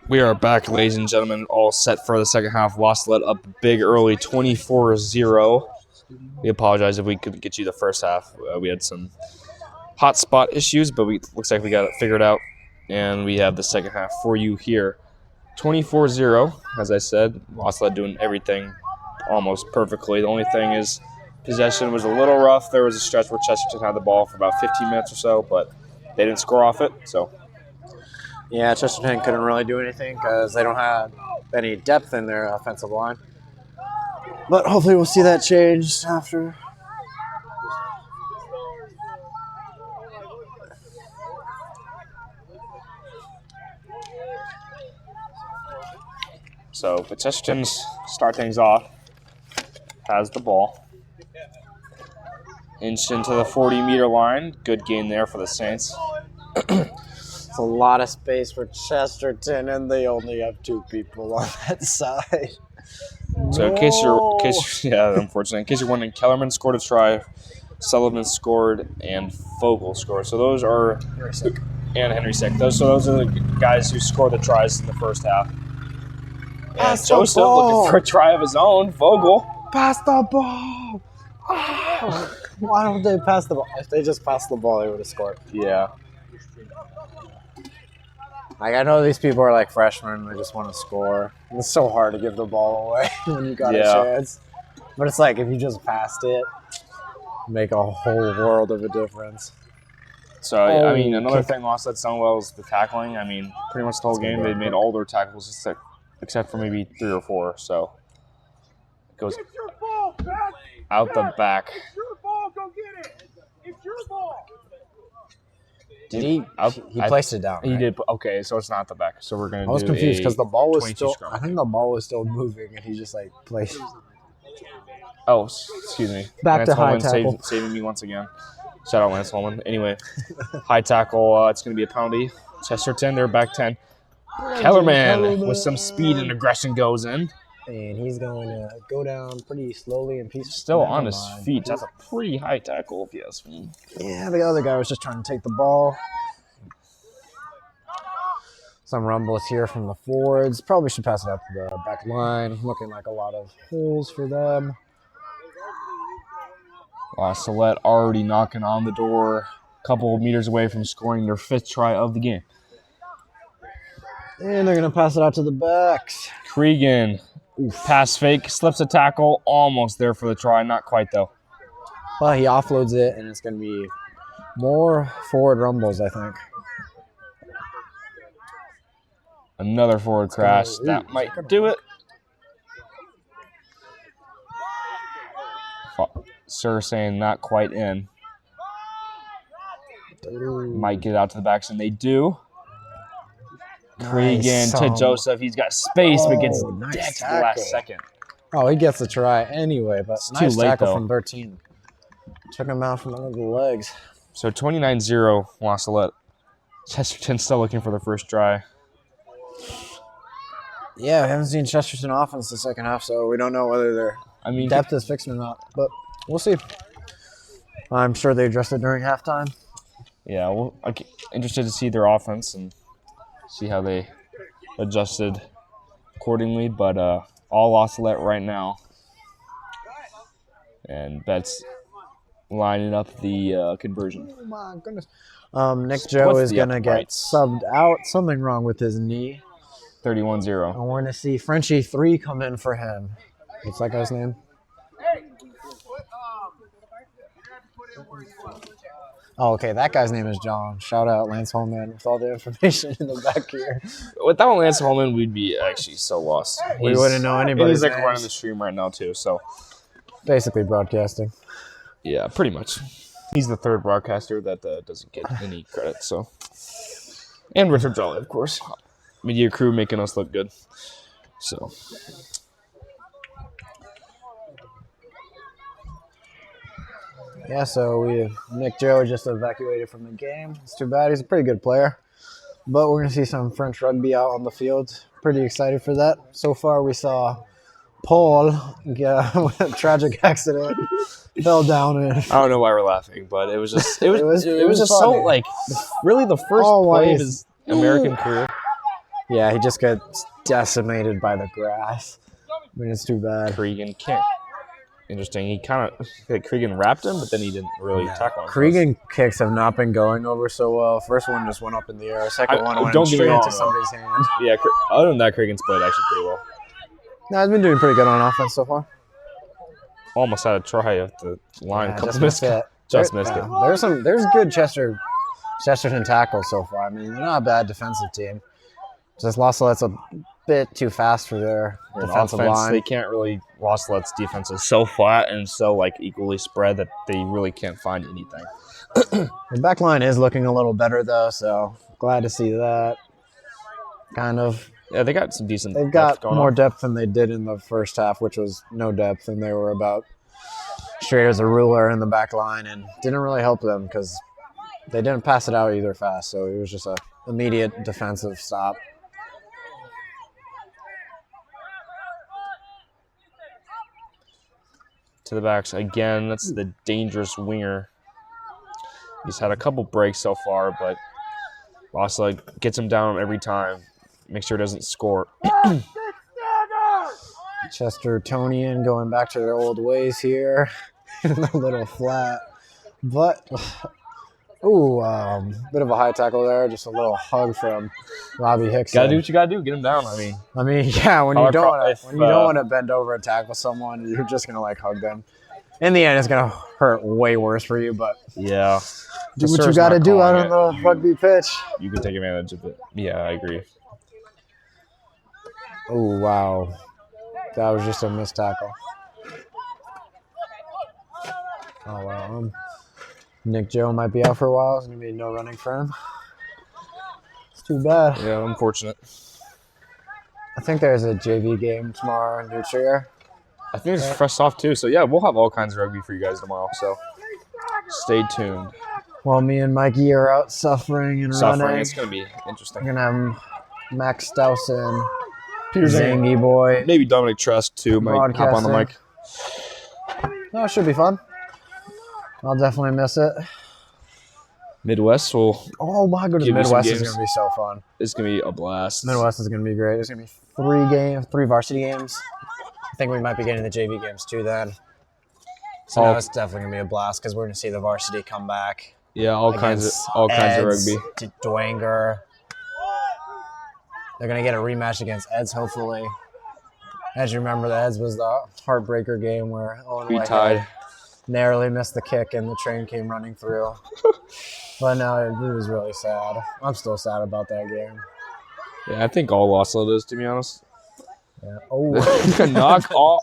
We are back, ladies and gentlemen, all set for the second half. Salette up big early, 24-0. We apologize if we couldn't get you the first half. We had some hot spot issues, but looks like we got it figured out, and we have the second half for you here. 24-0, as I said. Salette doing everything almost perfectly. The only thing is possession was a little rough. There was a stretch where Chesterton had the ball for about 15 minutes or so, but they didn't score off it, so... Yeah, Chesterton couldn't really do anything because they don't have any depth in their offensive line. But hopefully we'll see that change after. So, but Chesterton's start things off, has the ball. Inched into the 40-meter line. Good gain there for the Saints. It's a lot of space for Chesterton, and they only have 2 people on that side. So, in case unfortunately, in case you're wondering, Kellerman scored a try, Sullivan scored, and Vogel scored. So those are Henry Sick. Those are the guys who scored the tries in the first half. And Joseph looking for a try of his own. Vogel. Pass the ball. Oh, why don't they pass the ball? If they just passed the ball, they would have scored. Yeah. Like, I know these people are like freshmen. They just want to score. It's so hard to give the ball away when you got a chance. But it's like if you just passed it, make a whole world of a difference. So, I mean, another thing Salette's done well is the tackling. I mean, pretty much the whole game, they made all their tackles except for maybe 3 or 4. So, it goes out the back. It's your ball. Go get it. It's your ball. Did he placed it down? He right? did. Okay, so it's not the back. So we're gonna. I was confused because the ball was still. scrum. I think the ball was still moving, and he just like placed. Oh, excuse me. Back Lance to high Holman tackle. saving me once again. Shout out Lance Holman. Anyway, high tackle. It's gonna be a penalty. Chesterton, they're back 10. Kellerman with some speed and aggression goes in. And he's going to go down pretty slowly and peacefully. Still on his feet. That's a pretty high tackle, if you ask me. Yeah, the other guy was just trying to take the ball. Some rumbles here from the forwards. Probably should pass it up to the back line. Looking like a lot of holes for them. Salette already knocking on the door. A couple of meters away from scoring their 5th try of the game. And they're going to pass it out to the backs. Cregan. Pass fake, slips a tackle, almost there for the try. Not quite, though. Well, he offloads it, and it's going to be more forward rumbles, I think. Another forward crash. That might do it. Sir saying not quite in. Might get out to the backs, and they do. Cregan to Joseph. He's got space, but gets decked at the last second. Oh, he gets the try anyway, but It's nice too late, tackle though. from 13. Took him out from under the legs. So 29-0, Salette. Chesterton still looking for the first try. Yeah, we haven't seen Chesterton offense the second half, so we don't know whether their depth is fixed or not. But we'll see. I'm sure they addressed it during halftime. Yeah, well, I'm interested to see their offense and see how they adjusted accordingly. But all Salette right now. And that's lining up the conversion. Oh, my goodness. Nick Joe is going to get subbed out. Something wrong with his knee. 31-0. And we're going to see Frenchie 3 come in for him. What's that guy's name? Oh, okay. That guy's name is John. Shout out Lance Holman with all the information in the back here. Without Lance Holman, we'd be actually so lost. We wouldn't know anybody. He's like running the stream right now, too. So basically broadcasting. Yeah, pretty much. He's the 3rd broadcaster that doesn't get any credit. So, and Richard Jolly, of course. Media crew making us look good. So. Yeah, so Nick Joe just evacuated from the game. It's too bad. He's a pretty good player. But we're going to see some French rugby out on the field. Pretty excited for that. So far, we saw Paul get a tragic accident. Fell down. And I don't know why we're laughing, but it was just it was just funny. so like really the first play of his American career. Yeah, he just got decimated by the grass. I mean, it's too bad. Cregan kick. Interesting. He kind of Cregan wrapped him, but then he didn't really tackle him. Cregan kicks have not been going over so well. First one just went up in the air. Second one went don't get me straight wrong, into somebody's hand. Yeah, other than that, Cregan's played actually pretty well. No, he's been doing pretty good on offense so far. Almost had a try at the line. Just missed it. Just missed it. There's good Chesterton tackles so far. I mean, they're not a bad defensive team. Just Sallette's a bit too fast for their defensive line. They can't really. Sallette's defense is so flat and so like equally spread that they really can't find anything. The back line is looking a little better though, so glad to see that. Kind of. Yeah, they got some decent. They've got more depth than they did in the first half, which was no depth, and they were about straight as a ruler in the back line, and didn't really help them because they didn't pass it out either fast. So it was just a immediate defensive stop. To the backs again. That's the dangerous winger. He's had a couple breaks so far, but Salette gets him down every time. Make sure he doesn't score. Chestertonian going back to their old ways here. A little flat. But, bit of a high tackle there. Just a little hug from Robbie Hicks. Gotta do what you gotta do. Get him down. I mean, yeah, when you don't want to bend over and tackle someone, you're just going to, like, hug them. In the end, it's going to hurt way worse for you, but yeah, do what you got to do out on the rugby pitch. You can take advantage of it. Yeah, I agree. Oh, wow. That was just a missed tackle. Oh, wow. Nick Joe might be out for a while. There's going to be no running for him. It's too bad. Yeah, unfortunate. I think there's a JV game tomorrow in New Trier. I think it's fresh off too. So, yeah, we'll have all kinds of rugby for you guys tomorrow. So, stay tuned. While me and Mikey are out suffering and running. It's going to be interesting. We're going to have Max Stousen, Peter Zangy boy. Maybe Dominic Trusk too. Might hop on the mic. No, it should be fun. I'll definitely miss it. Midwest will. Oh my goodness, Midwest is going to be so fun. It's going to be a blast. Midwest is going to be great. There's going to be 3 varsity games. I think we might be getting the JV games too then. So no, it's definitely going to be a blast because we're going to see the varsity come back. Yeah, all kinds of rugby. Dwanger. They're going to get a rematch against Eds, hopefully. As you remember, the Eds was the heartbreaker game where Owen we tied. Narrowly missed the kick and the train came running through. But no, it was really sad. I'm still sad about that game. Yeah, I think all Salette is, to be honest. Yeah. Oh,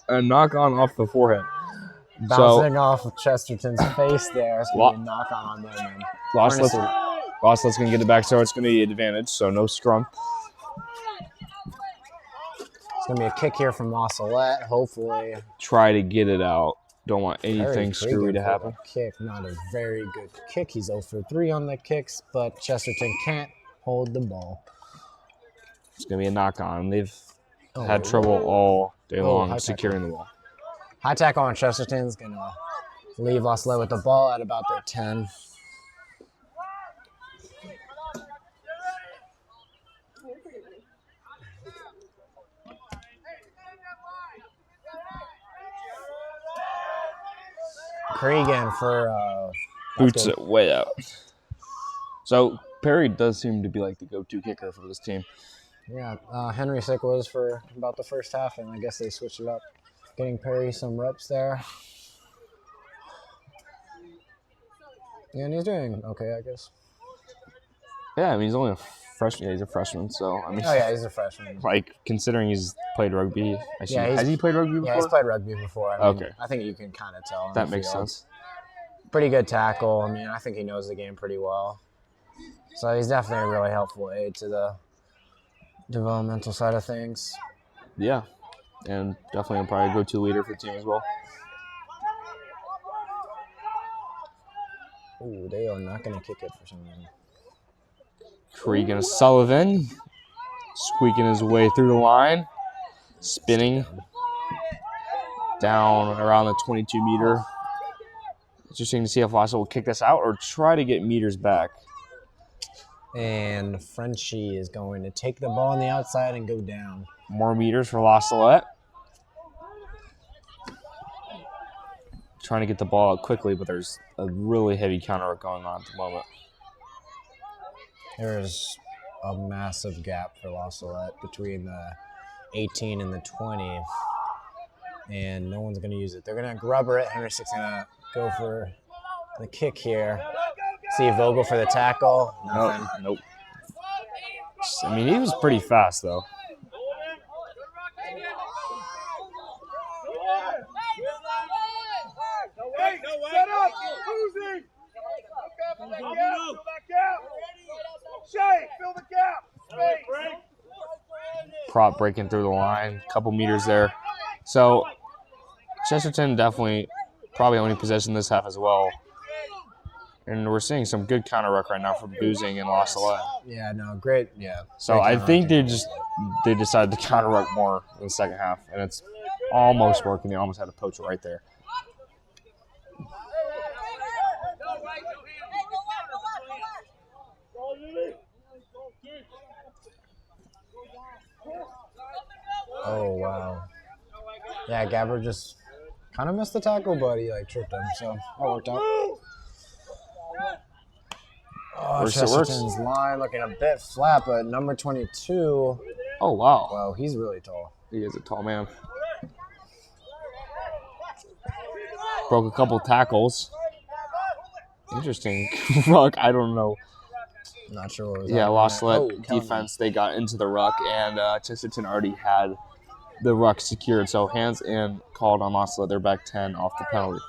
a knock on off the forehead. Bouncing off of Chesterton's face there. It's going to be a knock on there, man. Salette's going to get it back, so it's going to be an advantage, so no scrum. It's going to be a kick here from Salette, hopefully. Try to get it out. Don't want anything screwy to happen. Kick, not a very good kick. He's 0 for 3 on the kicks, but Chesterton can't hold the ball. It's going to be a knock on. They've had trouble all day long securing the ball. High tackle on Chesterton's going to leave Salette with the ball at about their 10. Cregan for boots it way out. So Perry does seem to be like the go-to kicker for this team. Yeah, Henry Sick was for about the first half, and I guess they switched it up, getting Perry some reps there. Yeah, and he's doing okay, I guess. Yeah, I mean, he's only a freshman. Yeah, he's a freshman, so I mean. Oh yeah, he's a freshman. Like considering he's played rugby. Has he played rugby before? Yeah, he's played rugby before. I mean, okay. I think you can kind of tell. That makes sense. Pretty good tackle. I mean, I think he knows the game pretty well. So he's definitely a really helpful aid to the developmental side of things. Yeah, and definitely probably a go-to leader for the team as well. Ooh, they are not going to kick it for some reason. Cregan Sullivan squeaking his way through the line, spinning down around the 22-meter. Interesting to see if Lasso will kick this out or try to get meters back. And Frenchie is going to take the ball on the outside and go down. More meters for La Salette. Trying to get the ball out quickly, but there's a really heavy counter going on at the moment. There's a massive gap for La Salette between the 18 and the 20. And no one's going to use it. They're going to grubber it. Henry's going to go for the kick here. See Vogel for the tackle. Nothing. Nope. I mean, he was pretty fast, though. Set up! Losing! Fill that gap! Shay, fill the gap! Prop breaking through the line, couple meters there. So Chesterton definitely probably owning possession this half as well. And we're seeing some good counter ruck right now from Boozing and La Salette. Yeah, no, great. Yeah. So I think they decided to counter ruck more in the second half, and it's almost working. They almost had a poacher right there. Oh, wow. Yeah, Gabbard just kind of missed the tackle, but he tripped him, so that worked out. Oh, Chesterton's line looking a bit flat, but number 22. Oh, wow. Wow, he's really tall. He is a tall man. Broke a couple tackles. Interesting. Ruck, I don't know. Not sure what was Yeah, La Salette Oh, defense, they got into the ruck, and Chesterton already had the ruck secured. So hands in called on La Salette. They're back 10 off the penalty.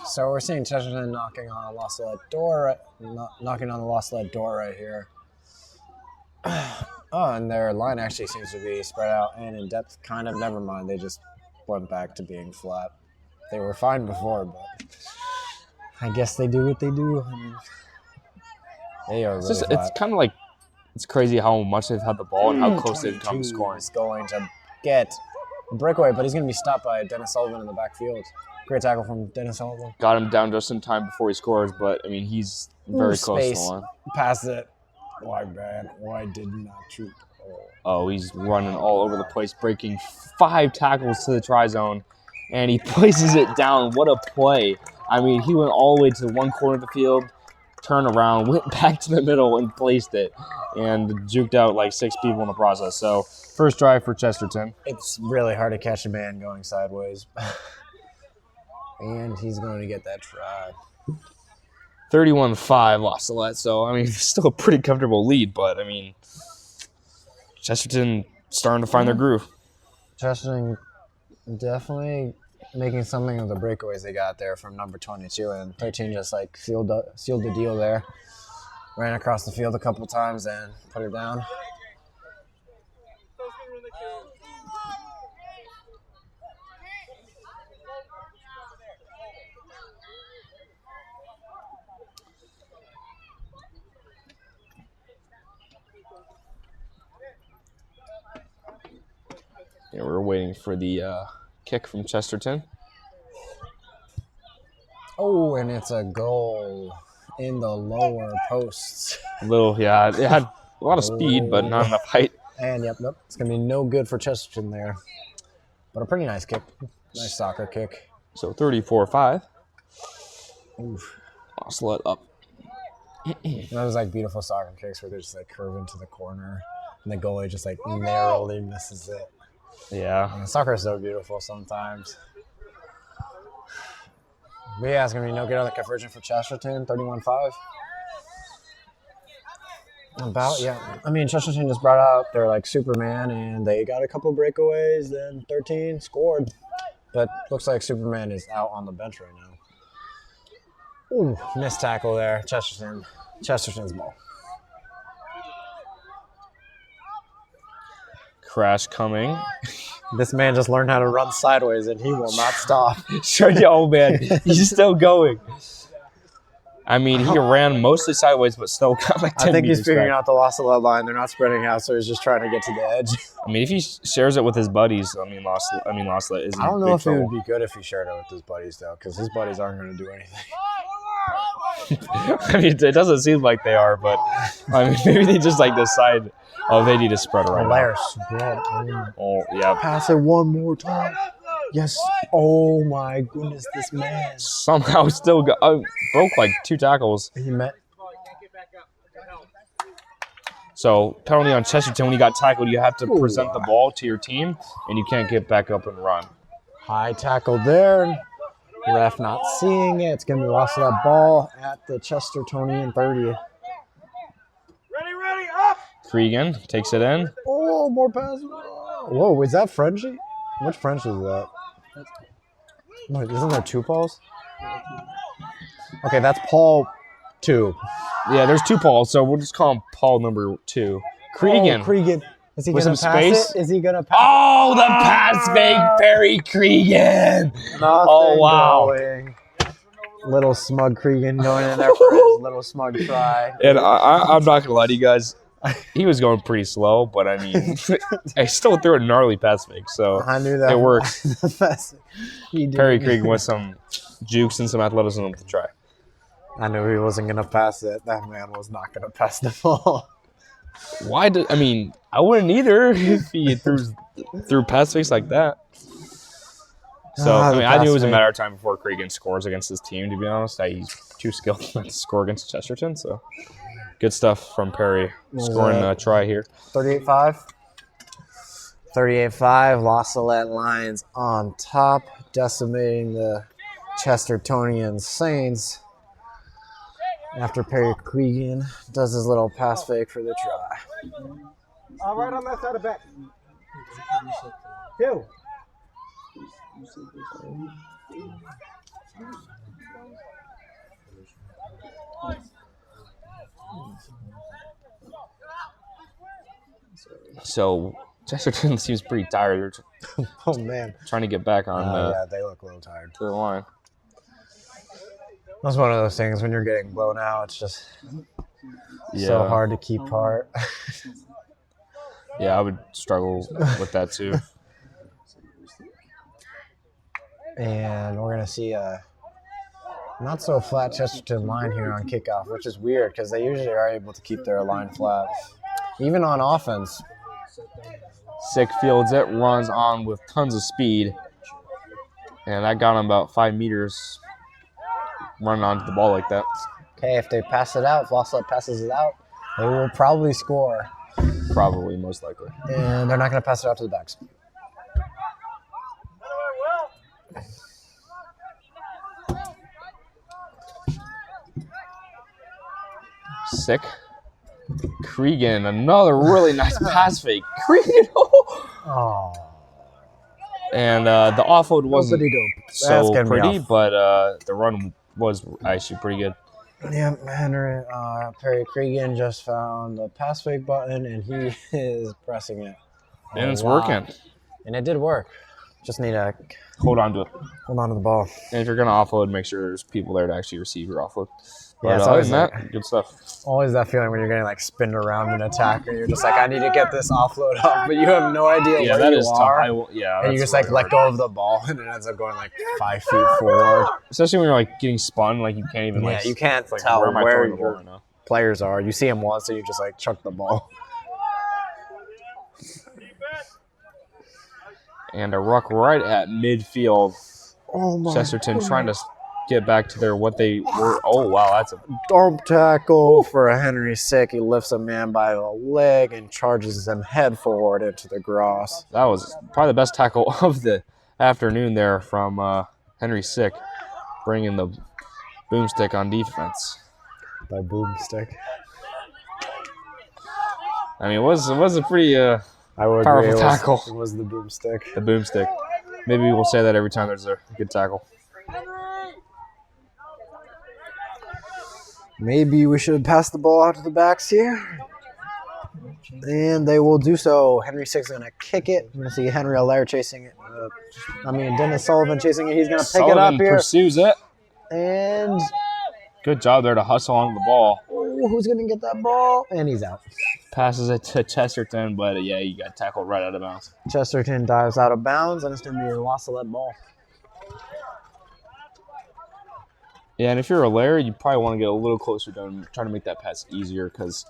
So we're seeing Chesterton knocking on the La Salette door, knocking on the La Salette door right here. Oh, and their line actually seems to be spread out and in depth. Kind of, never mind. They just went back to being flat. They were fine before, but I guess they do what they do. I mean, they are really flat. It's kind of like, it's crazy how much they've had the ball and how close they've come to scoring. He's going to get a breakaway, but he's going to be stopped by Dennis Sullivan in the backfield. Great tackle from Dennis Sullivan. Got him down just in time before he scores, but, I mean, he's very close to the line. Pass it. Why bad? Why did not shoot? Oh, he's running all over the place, breaking 5 tackles to the try zone, and he places it down. What a play. I mean, he went all the way to one corner of the field, turned around, went back to the middle, and placed it, and juked out like 6 people in the process. So, first drive for Chesterton. It's really hard to catch a man going sideways. And he's going to get that try. 31-5 La Salette. So, I mean, it's still a pretty comfortable lead, but, I mean, Chesterton starting to find their groove. Chesterton definitely making something of the breakaways they got there from number 22, and 13 just sealed the deal there. Ran across the field a couple times and put her down. Yeah, we're waiting for the kick from Chesterton. Oh, and it's a goal in the lower posts. It had a lot of speed, but not enough height. And yep, it's going to be no good for Chesterton there. But a pretty nice kick. Nice soccer kick. So 34-5. Oof. La Salette up. Those beautiful soccer kicks where they just curve into the corner, and the goalie just narrowly misses it. Yeah. And soccer is so beautiful sometimes. But yeah, it's going to be no good on the conversion for Chesterton, 31-5. I mean, Chesterton just brought out their Superman, and they got a couple breakaways, then 13 scored. But looks like Superman is out on the bench right now. Ooh, missed tackle there. Chesterton's ball. Crash coming. This man just learned how to run sideways, and he will not stop. Oh, man. He's still going. I mean, he ran mostly sideways, but still got 10 meters I think he's figuring back. out the La Salette line. They're not spreading out, so he's just trying to get to the edge. I mean, if he shares it with his buddies, La Salette is in I don't know big if trouble. it would be good if he shared it with his buddies, though, because his buddies aren't going to do anything. I mean, it doesn't seem like they are, but I mean, maybe they just like decide, oh, they need to spread right now. Spread. Oh, yeah. Pass it one more time. Yes. Oh my goodness, this man. Somehow still broke like 2 tackles. He met. So penalty on Chesterton. When you got tackled, you have to present the ball to your team, and you can't get back up and run. High tackle there. Ref not seeing it. It's going to be lost of that ball at the Chestertonian 30. Ready, up! Cregan takes it in. Oh, more passes. Whoa, is that Frenchy? Which French is that? Wait, isn't there 2 Pauls? Okay, that's Paul 2. Yeah, there's 2 Pauls, so we'll just call him Paul number 2. Cregan. Oh, Cregan. Is he With going to some pass space? it? Is he going to pass Oh, the pass fake, Perry Cregan. Oh, wow. Going. Little smug Cregan going in there for his little smug try. And I'm not going to lie to you guys. He was going pretty slow, but I mean, I still threw a gnarly pass fake, so I knew that it works. Perry Cregan Cregan with some jukes and some athleticism to try. I knew he wasn't going to pass it. That man was not going to pass the ball. I mean, I wouldn't either if he threw pass fakes like that. So, I mean, I knew it was a matter of time before Cregan scores against his team, to be honest. He's too skilled to score against Chesterton, so good stuff from Perry scoring a try here. 38-5. 38-5. Los Salette Lions on top, decimating the Chestertonian Saints after Perry Cregan does his little pass fake for the try. All right on that side of back. 2. So, Chesterton seems pretty tired. They're Oh, man. trying to get back on Yeah, they look a little tired. to the line. That's one of those things when you're getting blown out. It's just Yeah. so hard to keep heart. Yeah, I would struggle with that too. And we're going to see a not so flat Chesterton line here on kickoff, which is weird because they usually are able to keep their line flat. Even on offense. Sick fields it, runs on with tons of speed. And that got him about 5 meters running onto the ball like that. Okay, if they pass it out, if Lossett passes it out, they will probably score. Probably, most likely. And they're not going to pass it out to the backs. Sick. Cregan, another really nice pass fake. Cregan. Oh. And the offload wasn't That's so gonna be pretty, off. but the run was actually pretty good. Yeah, Perry Cregan just found the pass fake button, and he is pressing it. And it's lot. working. And it did work. Just need to Hold on to it. hold on to the ball. And if you're going to offload, make sure there's people there to actually receive your offload. But Yeah, it's other always than that, like- good stuff. Always that feeling when you're getting like spinned around an attack, and you're just like, I need to get this offload up, but you have no idea Yeah, where that you is tough. are. And you that's just like really let hard. go of the ball, and it ends up going like 5 feet forward. Especially when you're like getting spun, like you can't even like. Yeah, you can't like, tell am I where throwing the ball your right now? players are. You see them once, and you just like chuck the ball. And a ruck right at midfield. Oh my! Chesterton trying to get back to their what they were. Oh wow, that's a Arm tackle for a Henry Sick. He lifts a man by the leg and charges him head forward into the grass. that was probably the best tackle of the afternoon there from Henry Sick, bringing the boomstick on defense. By boomstick. I mean, it was a pretty I would Powerful agree. tackle. It was the boomstick. the boomstick. Maybe we'll say that every time there's a good tackle. Maybe we should pass the ball out to the backs here. And they will do so. Henry Sick's going to kick it. I'm going to see Henry Allaire chasing it. Dennis Sullivan chasing it. He's going to pick it up Sullivan here. pursues it. And Good job there to hustle onto the ball. who's going to get that ball? And he's out. Passes it to Chesterton, but yeah, he got tackled right out of bounds. Chesterton dives out of bounds, and it's going to be a Wassalet ball. Yeah, and if you're a Lair, you probably want to get a little closer down, trying to make that pass easier because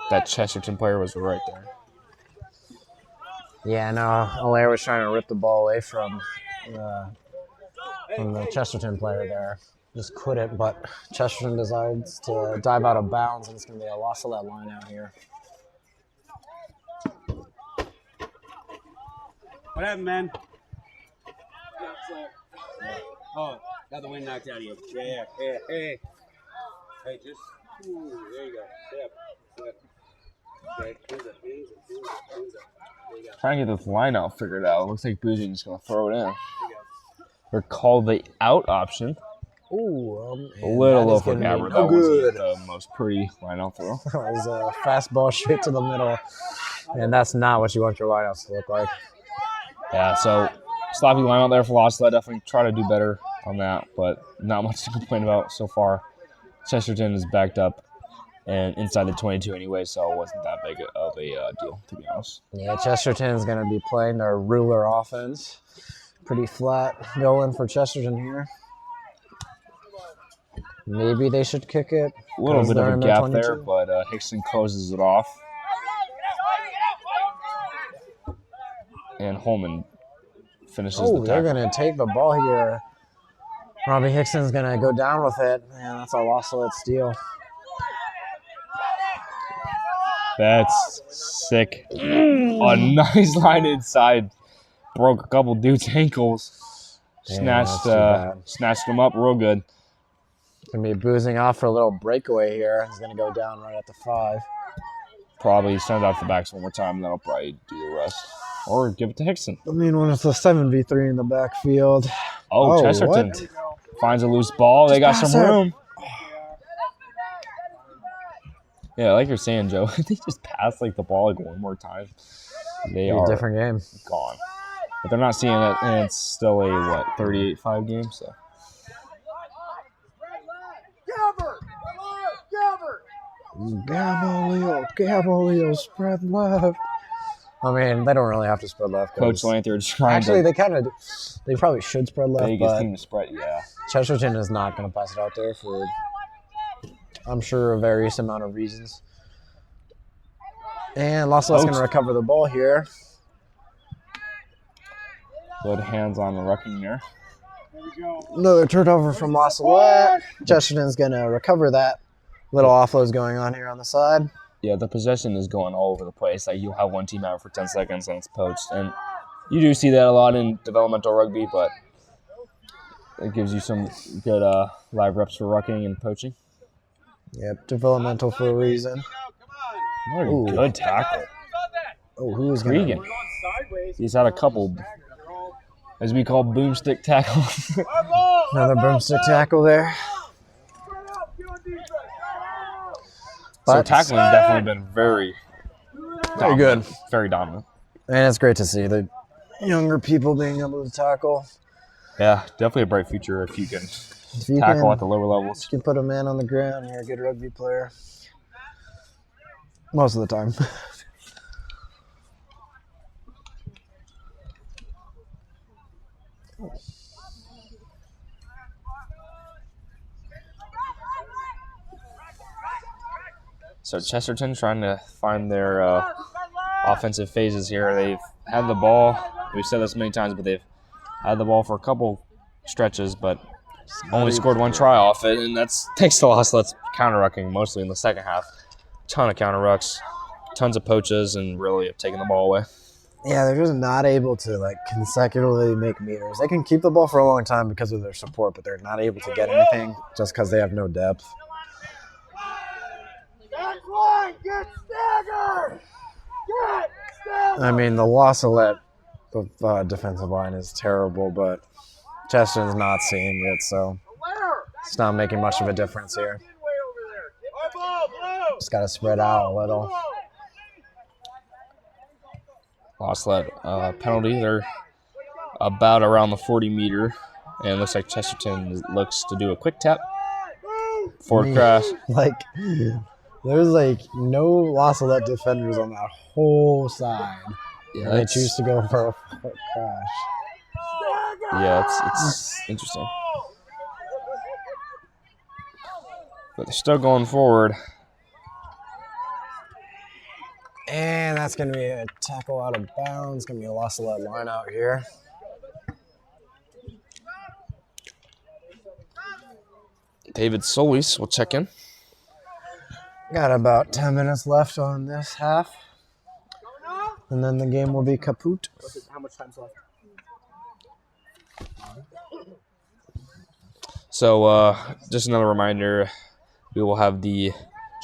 that Chesterton player was right there. Yeah, no, Allaire was trying to rip the ball away from the Chesterton player there. Just couldn't, but Chesterton decides to dive out of bounds, and it's going to be a loss of that line out here. What happened, man? Oh, got the wind knocked out of you. Yeah. Hey, just. Ooh, there you go. Step. Okay, hands up. There you go. Trying to get this line out figured out. Looks like Boozing is going to throw it in. Or call the out option. Ooh, A little low for Gabbard. Gabbard. That wasn't the most pretty line out throw. It was a fastball straight to the middle, and that's not what you want your lineouts to look like. Yeah, so sloppy line out there for Losslet. Definitely try to do better on that, but not much to complain about so far. Chesterton is backed up and inside the 22 anyway, so it wasn't that big of a deal, to be honest. Yeah, Chesterton's going to be playing their ruler offense. Pretty flat going for Chesterton here. Maybe they should kick it. A little bit of a gap 22. there, but Hickson closes it off. And Holman finishes the they're tackle. going to take the ball here. Robbie Hickson's going to go down with it. Man, that's a Losslet steal. That's sick. A nice line inside. Broke a couple dudes' ankles. Damn, that's too bad. Snatched them up real good. Going to be boozing off for a little breakaway here. He's going to go down right at the 5. Probably send it off the backs one more time, and that'll probably do the rest. Or give it to Hickson. I mean, when it's a 7v3 in the backfield. Oh, Chesterton what? finds a loose ball. They got some room. Yeah, like you're saying, Joe, they just pass like the ball like one more time. They are Different game. gone. But they're not seeing it, and it's still a, 38-5 game, so. Gabalio, spread left. I mean, they don't really have to spread left. Coach Lanthard trying Actually, to they probably should spread left, biggest but team to spread, yeah. Chesterton is not going to pass it out there for, I'm sure, a various amount of reasons. And Losslet's going to recover the ball here. Good hands on the rucking there. Another turnover from Losslet. Chesterton's going to recover that. Little offloads going on here on the side. Yeah, the possession is going all over the place. Like, you'll have one team out for 10 seconds and it's poached. And you do see that a lot in developmental rugby, but it gives you some good live reps for rucking and poaching. Yep, developmental for a reason. What a good tackle. Oh, who is going Regan. He's had a couple, as we call, boomstick tackles. Another broomstick tackle there. So tackling's definitely been very good. Very dominant. And it's great to see the younger people being able to tackle. Yeah, definitely a bright future if you can tackle at the lower levels. You can put a man on the ground, you're a good rugby player. Most of the time. So Chesterton trying to find their offensive phases here. They've had the ball. We've said this many times, but they've had the ball for a couple stretches, but only scored one try off it, and that's thanks to Losslet's counter-rucking mostly in the second half. Ton of counter-rucks, tons of poaches, and really have taken the ball away. Yeah, they're just not able to consecutively make meters. They can keep the ball for a long time because of their support, but they're not able to get anything just because they have no depth. I mean, the Salette defensive line is terrible, but Chesterton's not seeing it, so it's not making much of a difference here. Just got to spread out a little. Losslet penalty. They're about around the 40-meter, and it looks like Chesterton looks to do a quick tap. Forward crash. There's no Losslet defenders on that whole side. Yeah, they choose to go for a foot crash. Yeah, it's interesting. But they're still going forward. And that's going to be a tackle out of bounds. Going to be a loss of that line out here. David Solis will check in. Got about 10 minutes left on this half. And then the game will be kaput. How much time's left? So just another reminder, we will have the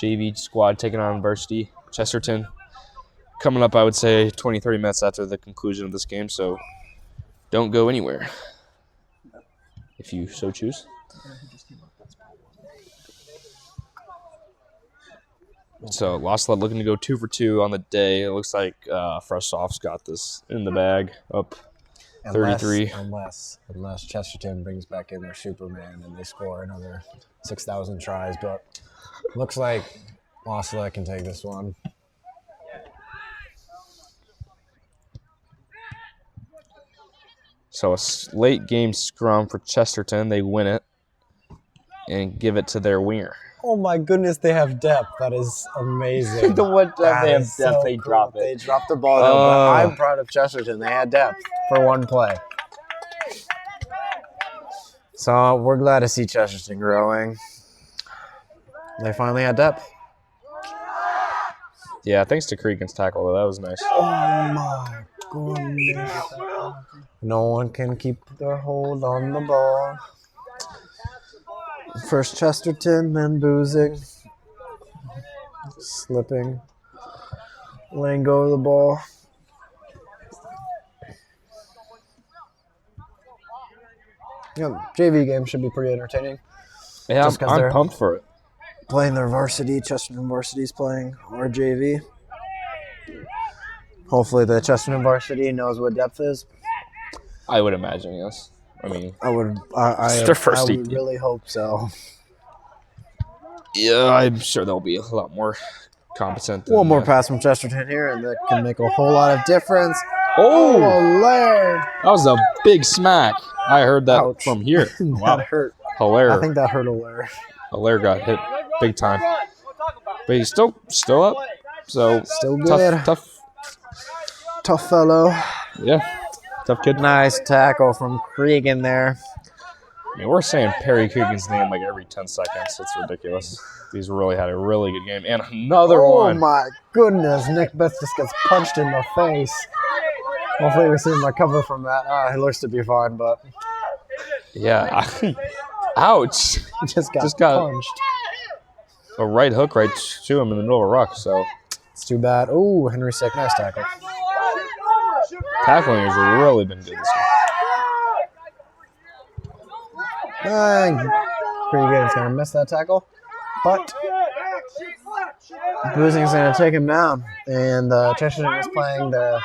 JV squad taking on varsity Chesterton coming up, I would say, 20, 30 minutes after the conclusion of this game. So don't go anywhere if you so choose. So Salette looking to go 2 for 2 on the day. It looks like Fresh Soft's got this in the bag, up 33. Unless Chesterton brings back in their Superman and they score another 6,000 tries. But looks like Salette can take this one. So a late game scrum for Chesterton. They win it and give it to their winger. Oh my goodness, they have depth. That is amazing. The one time they have depth, so they cool. drop it. They dropped the ball, though, but I'm proud of Chesterton. They had depth for one play. So we're glad to see Chesterton growing. They finally had depth. Yeah, thanks to Cregan's tackle, though. That was nice. Oh my goodness. No one can keep their hold on the ball. First Chesterton, then Boozing. Slipping. Letting go of the ball. Yeah, JV game should be pretty entertaining. Yeah, Just 'cause I'm they're pumped for it. playing their varsity. Chesterton varsity's playing our JV. Hopefully the Chesterton varsity knows what depth is. I would imagine, yes. I mean, I their first would team. really hope so. Yeah, I'm sure they'll be a lot more competent. One more pass from Chesterton here, and that can make a whole lot of difference. Oh, Laird. that was a big smack. I heard that Ouch. from here. Wow, That hurt. Hilaire. I think that hurt Laird. Hilaire got hit big time. But he's still up. So Still good. Tough fellow. Yeah, tough kid. Nice tackle from Cregan there. I mean, we're saying Perry Coogan's name like every 10 seconds. It's ridiculous. He's really had a really good game. And another one. Oh, my goodness. Nick Beth just gets punched in the face. Hopefully we see him recover from that. He looks to be fine, but... Yeah. Ouch. He just got punched. A right hook right to him in the middle of a ruck. So It's too bad. Oh, Henry Sick. Nice tackle. tackling has really been good this game. Cregan's going to miss that tackle. But Boozing's going to take him down. And Chesterton is playing the...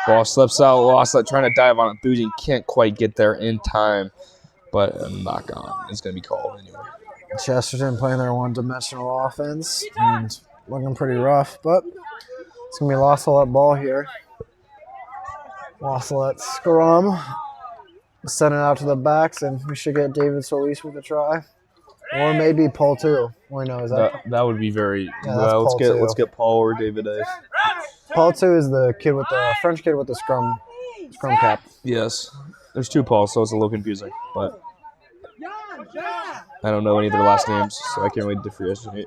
Ball slips out. Salette trying to dive on it. Boozing can't quite get there in time. But a knock on. It's going to be called anyway. Chesterton playing their one-dimensional offense. And looking pretty rough. But it's going to be Salette ball here. Salette scrum. Send it out to the backs, and we should get David Solis with a try. Or maybe Paul, too. Or no, is that would be very... Yeah, well, Paul, too. let's get Paul or David A. Paul, too, is the kid with the French kid with the scrum cap. Yes. There's two Pauls, so it's a little confusing. But I don't know any of their last names, so I can't really differentiate.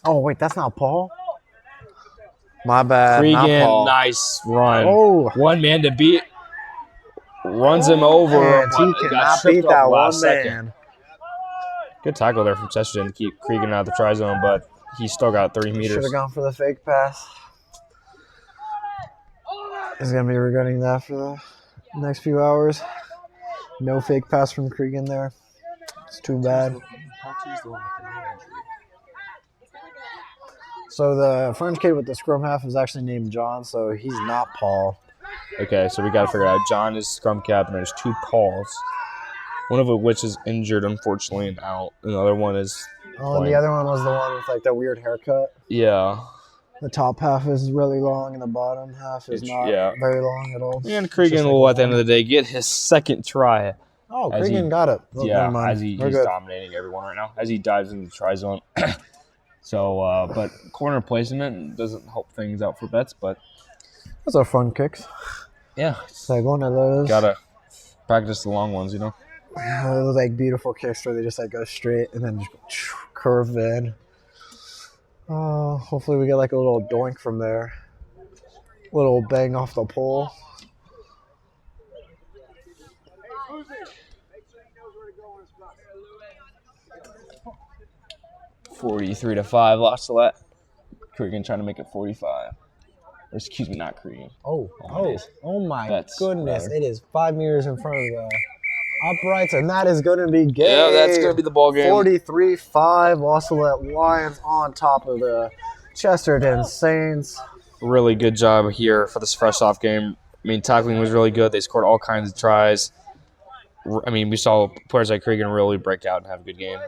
Oh, wait, that's not Paul? My bad, not Cregan, Paul. nice run. Oh. One man to beat. Runs him over. And he cannot beat that one man. Good tackle there from Chesterton to keep Cregan out of the try zone, but he still got 30 meters. Should have gone for the fake pass. He's going to be regretting that for the next few hours. No fake pass from Cregan there. It's too bad. So the French kid with the scrum half is actually named John, so he's not Paul. Okay, so we got to figure out. John is scrum cap, and there's two Pauls. One of which is injured, unfortunately, and out. And the other one is And the other one was the one with like that weird haircut. Yeah. The top half is really long, and the bottom half is not very long at all. And Cregan will, at the end of the day, get his second try Oh, As he- Cregan got it. Oh, Yeah, never mind. as he's We're good. dominating everyone right now, as he dives into the try zone. So, but corner placement doesn't help things out for bets, but Those are fun kicks. yeah, It's like one of those. gotta practice the long ones, you know. Those like beautiful kicks where they just like go straight and then just curve in. Hopefully we get like a little doink from there. Little bang off the pole. 43-5, lost Salette. Cregan trying to make it 45. Or excuse me, not Cregan. Oh my That's goodness. better. It is 5 meters in front of the uprights, and that is going to be game. Yeah, that's gonna be the ball game. 43-5. Wassalet Lions on top of the Chesterton Saints. Really good job here for this fresh off game. I mean, tackling was really good. They scored all kinds of tries. I mean, we saw players like Cregan really break out and have a good game.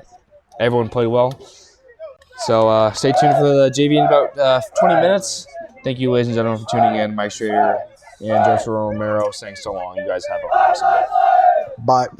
Everyone played well. So stay tuned for the JV in about 20 minutes. Thank you, ladies and gentlemen, for tuning in. Mike Schrader and Joshua Romero saying so long. You guys have an awesome day. But